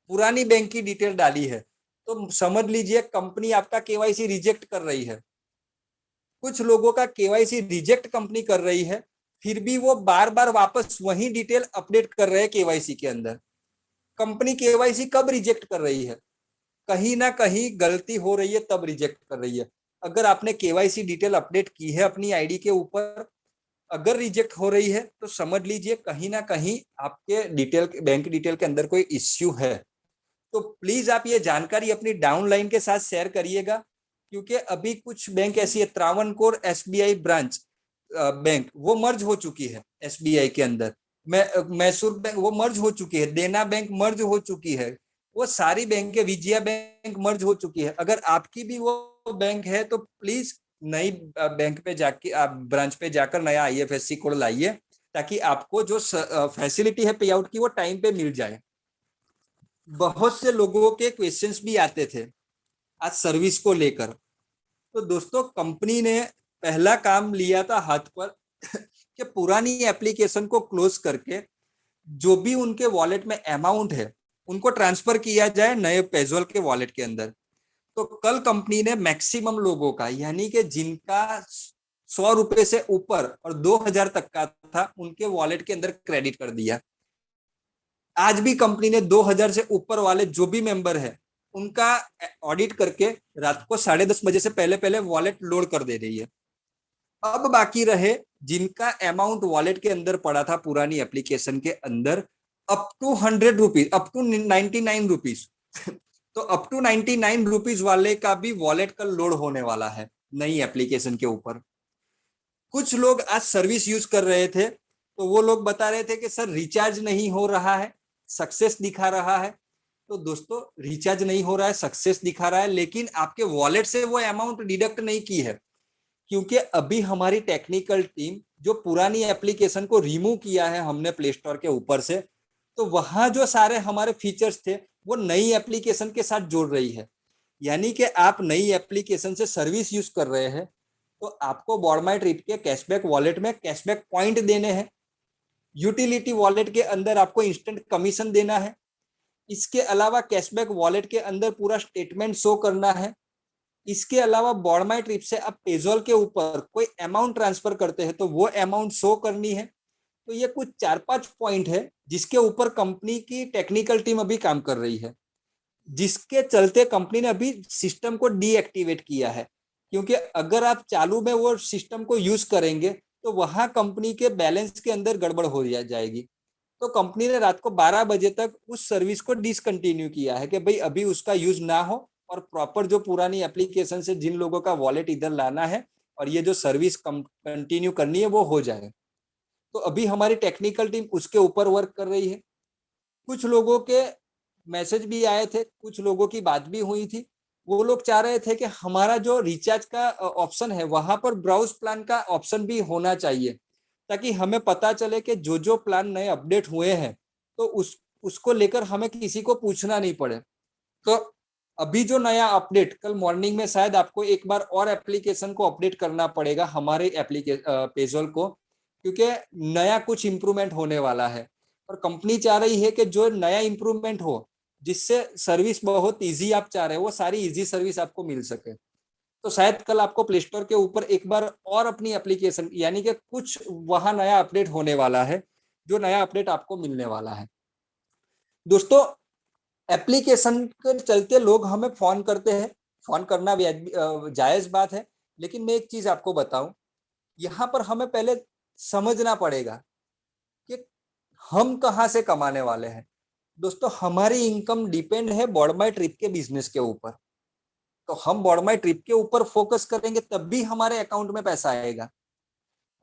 पुरानी बैंक की डिटेल डाली है तो समझ लीजिए कंपनी आपका केवाईसी रिजेक्ट कर रही है। कुछ लोगों का केवाईसी रिजेक्ट कंपनी कर रही है, फिर भी वो बार बार वापस वही डिटेल अपडेट कर रहे हैं केवाईसी के अंदर। कंपनी केवाईसी कब रिजेक्ट कर रही है? कहीं ना कहीं गलती हो रही है तब रिजेक्ट कर रही है। अगर आपने केवाईसी डिटेल अपडेट की है अपनी आईडी के ऊपर, अगर रिजेक्ट हो रही है तो समझ लीजिए कहीं ना कहीं आपके डिटेल बैंक डिटेल के अंदर कोई इश्यू है। तो प्लीज आप ये जानकारी अपनी डाउनलाइन के साथ शेयर करिएगा, क्योंकि अभी कुछ बैंक ऐसी है, त्रावणकोर एसबीआई ब्रांच बैंक वो मर्ज हो चुकी है एसबीआई के अंदर, मैसूर बैंक वो मर्ज हो चुकी है, देना बैंक मर्ज हो चुकी है, वो सारी बैंक है, विजया बैंक मर्ज हो चुकी है। अगर आपकी भी वो बैंक है तो प्लीज नई बैंक पे जाके आप ब्रांच पे जाकर नया आईएफएससी कोड लाइए, ताकि आपको जो फैसिलिटी है पे आउट की वो टाइम पे मिल जाए। बहुत से लोगों के क्वेश्चंस भी आते थे आज सर्विस को लेकर। तो दोस्तों कंपनी ने पहला काम लिया था हाथ पर कि पुरानी एप्लीकेशन को क्लोज करके जो भी उनके वॉलेट में अमाउंट है उनको ट्रांसफर किया जाए नए पेजोल के वॉलेट के अंदर। तो कल कंपनी ने मैक्सिमम लोगों का, यानी कि जिनका 100 रुपए से ऊपर और 2000 तक का था, उनके वॉलेट के अंदर क्रेडिट कर दिया। आज भी कंपनी ने 2000 से ऊपर वाले जो भी मेंबर है उनका ऑडिट करके रात को 10:30 बजे से पहले पहले वॉलेट लोड कर दे रही है। अब बाकी रहे जिनका अमाउंट वॉलेट के अंदर पड़ा था पुरानी एप्लीकेशन के अंदर up to 100 rupees, up to 99 rupees तो अप टू 99 रुपीज वाले का भी वॉलेट कल लोड होने वाला है नई एप्लीकेशन के ऊपर। कुछ लोग आज सर्विस यूज कर रहे थे तो वो लोग बता रहे थे कि सर रिचार्ज नहीं हो रहा है, सक्सेस दिखा रहा है। तो दोस्तों रिचार्ज नहीं हो रहा है, सक्सेस दिखा रहा है, लेकिन आपके वॉलेट से वो अमाउंट डिडक्ट नहीं की है, क्योंकि अभी हमारी टेक्निकल टीम जो पुरानी एप्लीकेशन को रिमूव किया है हमने प्ले स्टोर के ऊपर से, तो वहां जो सारे हमारे फीचर्स थे वो नई एप्लीकेशन के साथ जोड़ रही है। यानी कि आप नई एप्लीकेशन से सर्विस यूज कर रहे हैं तो आपको बॉर्ड माई ट्रिप के कैशबैक वॉलेट में कैशबैक पॉइंट देने हैं, यूटिलिटी वॉलेट के अंदर आपको इंस्टेंट कमीशन देना है, इसके अलावा कैशबैक वॉलेट के अंदर पूरा स्टेटमेंट शो करना है। इसके अलावा बॉर्ड माई ट्रिप से आप पेजोल के ऊपर कोई अमाउंट ट्रांसफर करते हैं तो वो अमाउंट शो करनी है। तो ये कुछ 4-5 पॉइंट है जिसके ऊपर कंपनी की टेक्निकल टीम अभी काम कर रही है, जिसके चलते कंपनी ने अभी सिस्टम को डीएक्टिवेट किया है। क्योंकि अगर आप चालू में वो सिस्टम को यूज करेंगे तो वहां कंपनी के बैलेंस के अंदर गड़बड़ हो जाएगी। तो कंपनी ने रात को 12 बजे तक उस सर्विस को डिसकंटिन्यू किया है कि भाई अभी उसका यूज ना हो और प्रॉपर जो पुरानी एप्लीकेशन से जिन लोगों का वॉलेट इधर लाना है और ये जो सर्विस कंटिन्यू करनी है वो हो जाए। तो अभी हमारी टेक्निकल टीम उसके ऊपर वर्क कर रही है। कुछ लोगों के मैसेज भी आए थे, कुछ लोगों की बात भी हुई थी, वो लोग चाह रहे थे कि हमारा जो रिचार्ज का ऑप्शन है वहां पर ब्राउज प्लान का ऑप्शन भी होना चाहिए, ताकि हमें पता चले कि जो जो प्लान नए अपडेट हुए हैं तो उसको लेकर हमें किसी को पूछना नहीं पड़े। तो अभी जो नया अपडेट कल मॉर्निंग में शायद आपको एक बार और एप्लीकेशन को अपडेट करना पड़ेगा हमारे पेजोल को, क्योंकि नया कुछ इंप्रूवमेंट होने वाला है और कंपनी चाह रही है कि जो नया इंप्रूवमेंट हो जिससे सर्विस बहुत इजी आप चाह रहे हो वो सारी इजी सर्विस आपको मिल सके। तो शायद कल आपको प्ले स्टोर के ऊपर एक बार और अपनी एप्लीकेशन, यानी कि कुछ वहां नया अपडेट होने वाला है, जो नया अपडेट आपको मिलने वाला है। दोस्तों एप्लीकेशन के चलते लोग हमें फोन करते हैं, फोन करना भी जायज बात है, लेकिन मैं एक चीज आपको बताऊं, यहाँ पर हमें पहले समझना पड़ेगा कि हम कहाँ से कमाने वाले हैं। दोस्तों हमारी इनकम डिपेंड है बॉर्ड माई ट्रिप के बिजनेस के ऊपर। तो हम बॉर्ड माई ट्रिप के ऊपर फोकस करेंगे तब भी हमारे अकाउंट में पैसा आएगा,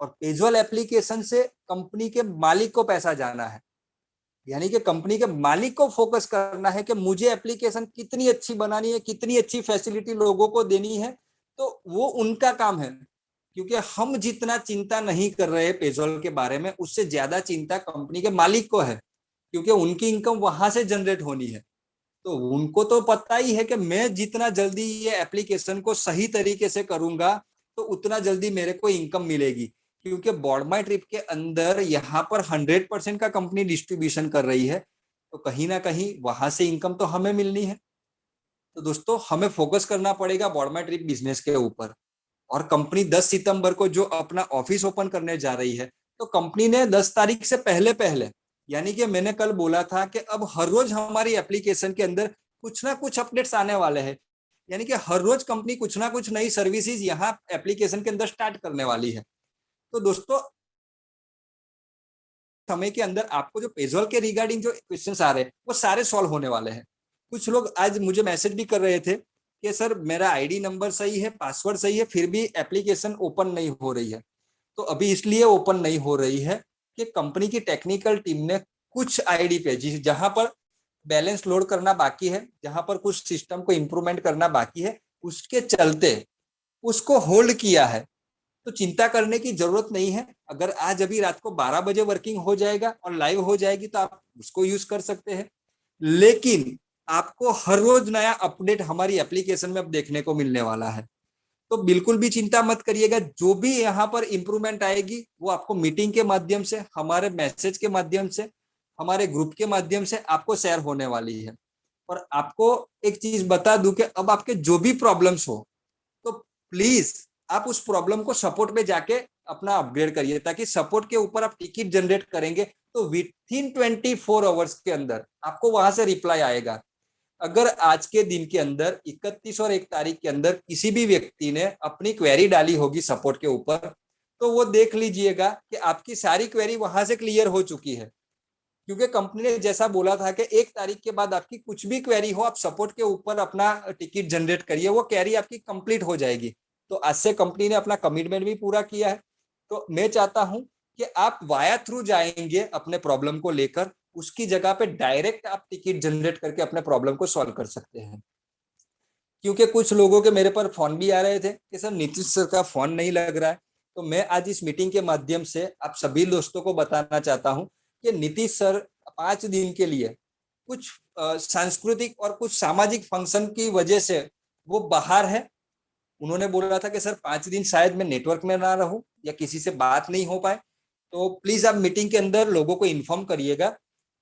और पेजोल एप्लीकेशन से कंपनी के मालिक को पैसा जाना है। यानी कि कंपनी के मालिक को फोकस करना है कि मुझे एप्लीकेशन कितनी अच्छी बनानी है, कितनी अच्छी फैसिलिटी लोगों को देनी है, तो वो उनका काम है। क्योंकि हम जितना चिंता नहीं कर रहे पेजोल के बारे में, उससे ज्यादा चिंता कंपनी के मालिक को है, क्योंकि उनकी इनकम वहां से जनरेट होनी है। तो उनको तो पता ही है कि मैं जितना जल्दी ये एप्लीकेशन को सही तरीके से करूंगा तो उतना जल्दी मेरे को इनकम मिलेगी। क्योंकि बोर्ड माई ट्रिप के अंदर यहाँ पर 100% का कंपनी डिस्ट्रीब्यूशन कर रही है, तो कहीं ना कहीं वहां से इनकम तो हमें मिलनी है। तो दोस्तों हमें फोकस करना पड़ेगा बोर्ड माई ट्रिप बिजनेस के ऊपर। और कंपनी 10 सितंबर को जो अपना ऑफिस ओपन करने जा रही है, तो कंपनी ने 10 तारीख से पहले पहले, यानी कि मैंने कल बोला था कि अब हर रोज हमारी एप्लीकेशन के अंदर कुछ ना कुछ अपडेट्स आने वाले हैं। यानी कि हर रोज कंपनी कुछ ना कुछ नई सर्विसेज यहाँ एप्लीकेशन के अंदर स्टार्ट करने वाली है। तो दोस्तों समय के अंदर आपको जो पेजोल के रिगार्डिंग जो क्वेश्चंस आ रहे हैं वो सारे सॉल्व होने वाले हैं। कुछ लोग आज मुझे मैसेज भी कर रहे थे कि सर मेरा आईडी नंबर सही है, पासवर्ड सही है, फिर भी एप्लीकेशन ओपन नहीं हो रही है। तो अभी इसलिए ओपन नहीं हो रही है कि कंपनी की टेक्निकल टीम ने कुछ आईडी पे जहां पर बैलेंस लोड करना बाकी है, जहां पर कुछ सिस्टम को इंप्रूवमेंट करना बाकी है, उसके चलते उसको होल्ड किया है। तो चिंता करने की जरूरत नहीं है। अगर आज अभी रात को 12 बजे वर्किंग हो जाएगा और लाइव हो जाएगी तो आप उसको यूज कर सकते हैं। लेकिन आपको हर रोज नया अपडेट हमारी एप्लीकेशन में अब देखने को मिलने वाला है। तो बिल्कुल भी चिंता मत करिएगा, जो भी यहाँ पर इंप्रूवमेंट आएगी वो आपको मीटिंग के माध्यम से, हमारे मैसेज के माध्यम से, हमारे ग्रुप के माध्यम से आपको शेयर होने वाली है। और आपको एक चीज बता दूं कि अब आपके जो भी प्रॉब्लम्स हो तो प्लीज आप उस प्रॉब्लम को सपोर्ट पे जाके अपना अपग्रेड करिए, ताकि सपोर्ट के ऊपर आप टिकट जनरेट करेंगे तो विद इन 24 आवर्स के अंदर आपको वहां से रिप्लाई आएगा। अगर आज के दिन के अंदर 31 और 1 तारीख के अंदर किसी भी व्यक्ति ने अपनी क्वेरी डाली होगी सपोर्ट के ऊपर, तो वो देख लीजिएगा कि आपकी सारी क्वेरी वहां से क्लियर हो चुकी है। क्योंकि कंपनी ने जैसा बोला था कि 1 तारीख के बाद आपकी कुछ भी क्वेरी हो, आप सपोर्ट के ऊपर अपना टिकट जनरेट करिए, वो क्वेरी आपकी कंप्लीट हो जाएगी। तो आज से कंपनी ने अपना कमिटमेंट भी पूरा किया है। तो मैं चाहता हूं कि आप वाया थ्रू जाएंगे अपने प्रॉब्लम को लेकर, उसकी जगह पे डायरेक्ट आप टिकट जनरेट करके अपने प्रॉब्लम को सॉल्व कर सकते हैं। क्योंकि कुछ लोगों के मेरे पर फोन भी आ रहे थे कि सर नीतीश सर का फोन नहीं लग रहा है। तो मैं आज इस मीटिंग के माध्यम से आप सभी दोस्तों को बताना चाहता हूं कि नीतीश सर 5 दिन के लिए कुछ सांस्कृतिक और कुछ सामाजिक फंक्शन की वजह से वो बाहर है। उन्होंने बोला था कि सर 5 दिन शायद मैं नेटवर्क में ना रहूं या किसी से बात नहीं हो पाए, तो प्लीज आप मीटिंग के अंदर लोगों को इन्फॉर्म करिएगा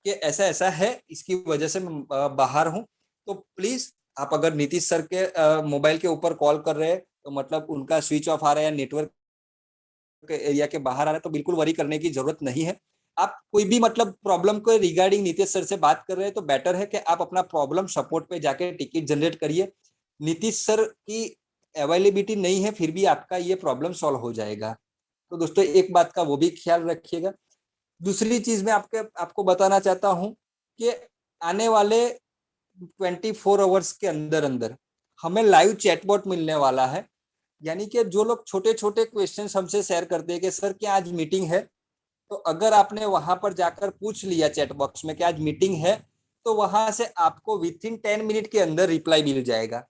कि ऐसा ऐसा है, इसकी वजह से मैं बाहर हूं। तो प्लीज आप अगर नीतीश सर के मोबाइल के ऊपर कॉल कर रहे हैं तो मतलब उनका स्विच ऑफ आ रहा है या नेटवर्क के एरिया के बाहर आ रहा है, तो बिल्कुल वरी करने की जरूरत नहीं है। आप कोई भी मतलब प्रॉब्लम को रिगार्डिंग नीतीश सर से बात कर रहे हैं तो बेटर है कि आप अपना प्रॉब्लम सपोर्ट पे जाके टिकट जनरेट करिए। नीतीश सर की अवेलेबिलिटी नहीं है, फिर भी आपका ये प्रॉब्लम सॉल्व हो जाएगा। तो दोस्तों एक बात का वो भी ख्याल रखिएगा। दूसरी चीज मैं आपको बताना चाहता हूं कि आने वाले 24 आवर्स के अंदर अंदर हमें लाइव चैटबॉट मिलने वाला है। यानी कि जो लोग छोटे छोटे क्वेश्चंस हमसे शेयर करते हैं कि सर क्या आज मीटिंग है, तो अगर आपने वहां पर जाकर पूछ लिया चैट बॉक्स में कि आज मीटिंग है, तो वहां से आपको विद इन 10 मिनट के अंदर रिप्लाई मिल जाएगा।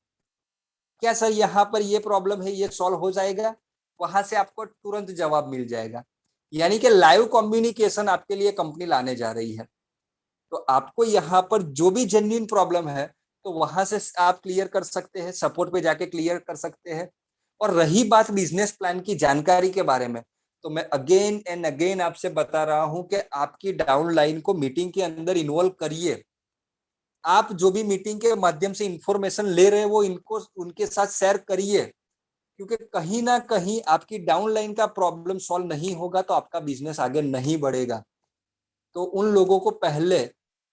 क्या सर यहाँ पर ये प्रॉब्लम है, ये सॉल्व हो जाएगा, वहां से आपको तुरंत जवाब मिल जाएगा। यानी कि लाइव कम्युनिकेशन आपके लिए कंपनी लाने जा रही है। तो आपको यहाँ पर जो भी जेन्युइन प्रॉब्लम है तो वहां से आप क्लियर कर सकते हैं, सपोर्ट पे जाके क्लियर कर सकते हैं। और रही बात बिजनेस प्लान की जानकारी के बारे में, तो मैं अगेन एंड अगेन आपसे बता रहा हूं कि आपकी डाउनलाइन को मीटिंग के अंदर इन्वॉल्व करिए। आप जो भी मीटिंग के माध्यम से इंफॉर्मेशन ले रहे हैं वो इनको उनके साथ शेयर करिए। क्योंकि कहीं ना कहीं आपकी डाउनलाइन का प्रॉब्लम सॉल्व नहीं होगा तो आपका बिजनेस आगे नहीं बढ़ेगा। तो उन लोगों को पहले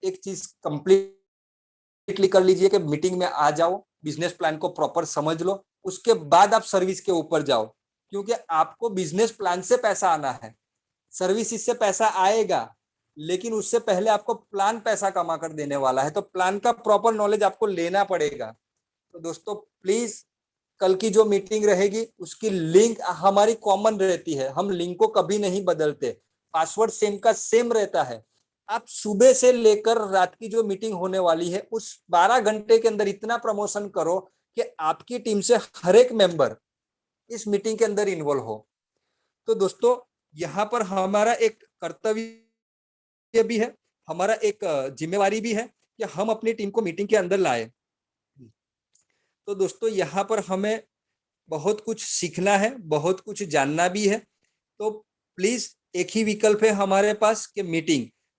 एक चीज कंप्लीटली कर लीजिए कि मीटिंग में आ जाओ, बिजनेस प्लान को प्रॉपर समझ लो, उसके बाद आप सर्विस के ऊपर जाओ। क्योंकि आपको बिजनेस प्लान से पैसा आना है, सर्विस इससे पैसा आएगा, लेकिन उससे पहले आपको प्लान पैसा कमा कर देने वाला है। तो प्लान का प्रॉपर नॉलेज आपको लेना पड़ेगा। तो दोस्तों प्लीज कल की जो मीटिंग रहेगी उसकी लिंक हमारी कॉमन रहती है, हम लिंक को कभी नहीं बदलते, पासवर्ड सेम का सेम रहता है। आप सुबह से लेकर रात की जो मीटिंग होने वाली है उस 12 घंटे के अंदर इतना प्रमोशन करो कि आपकी टीम से हर एक मेंबर इस मीटिंग के अंदर इन्वॉल्व हो। तो दोस्तों यहाँ पर हमारा एक कर्तव्य भी है, हमारा एक जिम्मेवारी भी है कि हम अपनी टीम को मीटिंग के अंदर लाए। तो दोस्तों यहाँ पर हमें बहुत कुछ सीखना है, बहुत कुछ जानना भी है। तो प्लीज एक ही विकल्प है हमारे पास कि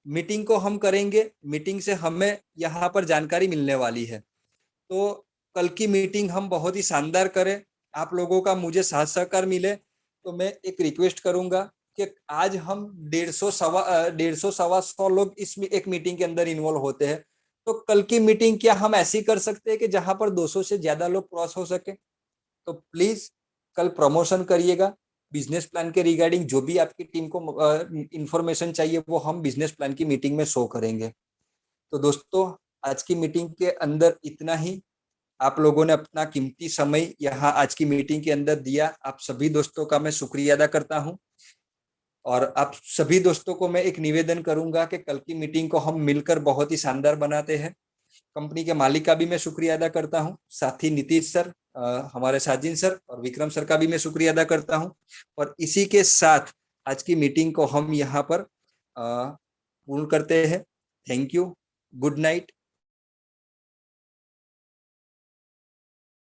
मीटिंग को हम करेंगे, मीटिंग से हमें यहाँ पर जानकारी मिलने वाली है। तो कल की मीटिंग हम बहुत ही शानदार करें, आप लोगों का मुझे साथ सहकार मिले। तो मैं एक रिक्वेस्ट करूंगा कि आज हम 150 सवा 100 लोग इस एक मीटिंग के अंदर इन्वॉल्व होते हैं। तो कल की मीटिंग क्या हम ऐसी कर सकते हैं कि जहां पर 200 से ज्यादा लोग क्रॉस हो सके। तो प्लीज कल प्रमोशन करिएगा। बिजनेस प्लान के रिगार्डिंग जो भी आपकी टीम को इंफॉर्मेशन चाहिए वो हम बिजनेस प्लान की मीटिंग में शो करेंगे। तो दोस्तों आज की मीटिंग के अंदर इतना ही। आप लोगों ने अपना कीमती समय यहाँ आज की मीटिंग के अंदर दिया, आप सभी दोस्तों का मैं शुक्रिया अदा करता हूँ। और आप सभी दोस्तों को मैं एक निवेदन करूंगा कि कल की मीटिंग को हम मिलकर बहुत ही शानदार बनाते हैं। कंपनी के मालिक का भी मैं शुक्रिया अदा करता हूँ, साथ ही नीतीश सर, हमारे साजिन सर और विक्रम सर का भी मैं शुक्रिया अदा करता हूँ। और इसी के साथ आज की मीटिंग को हम यहाँ पर पूर्ण करते हैं। Thank you, good night.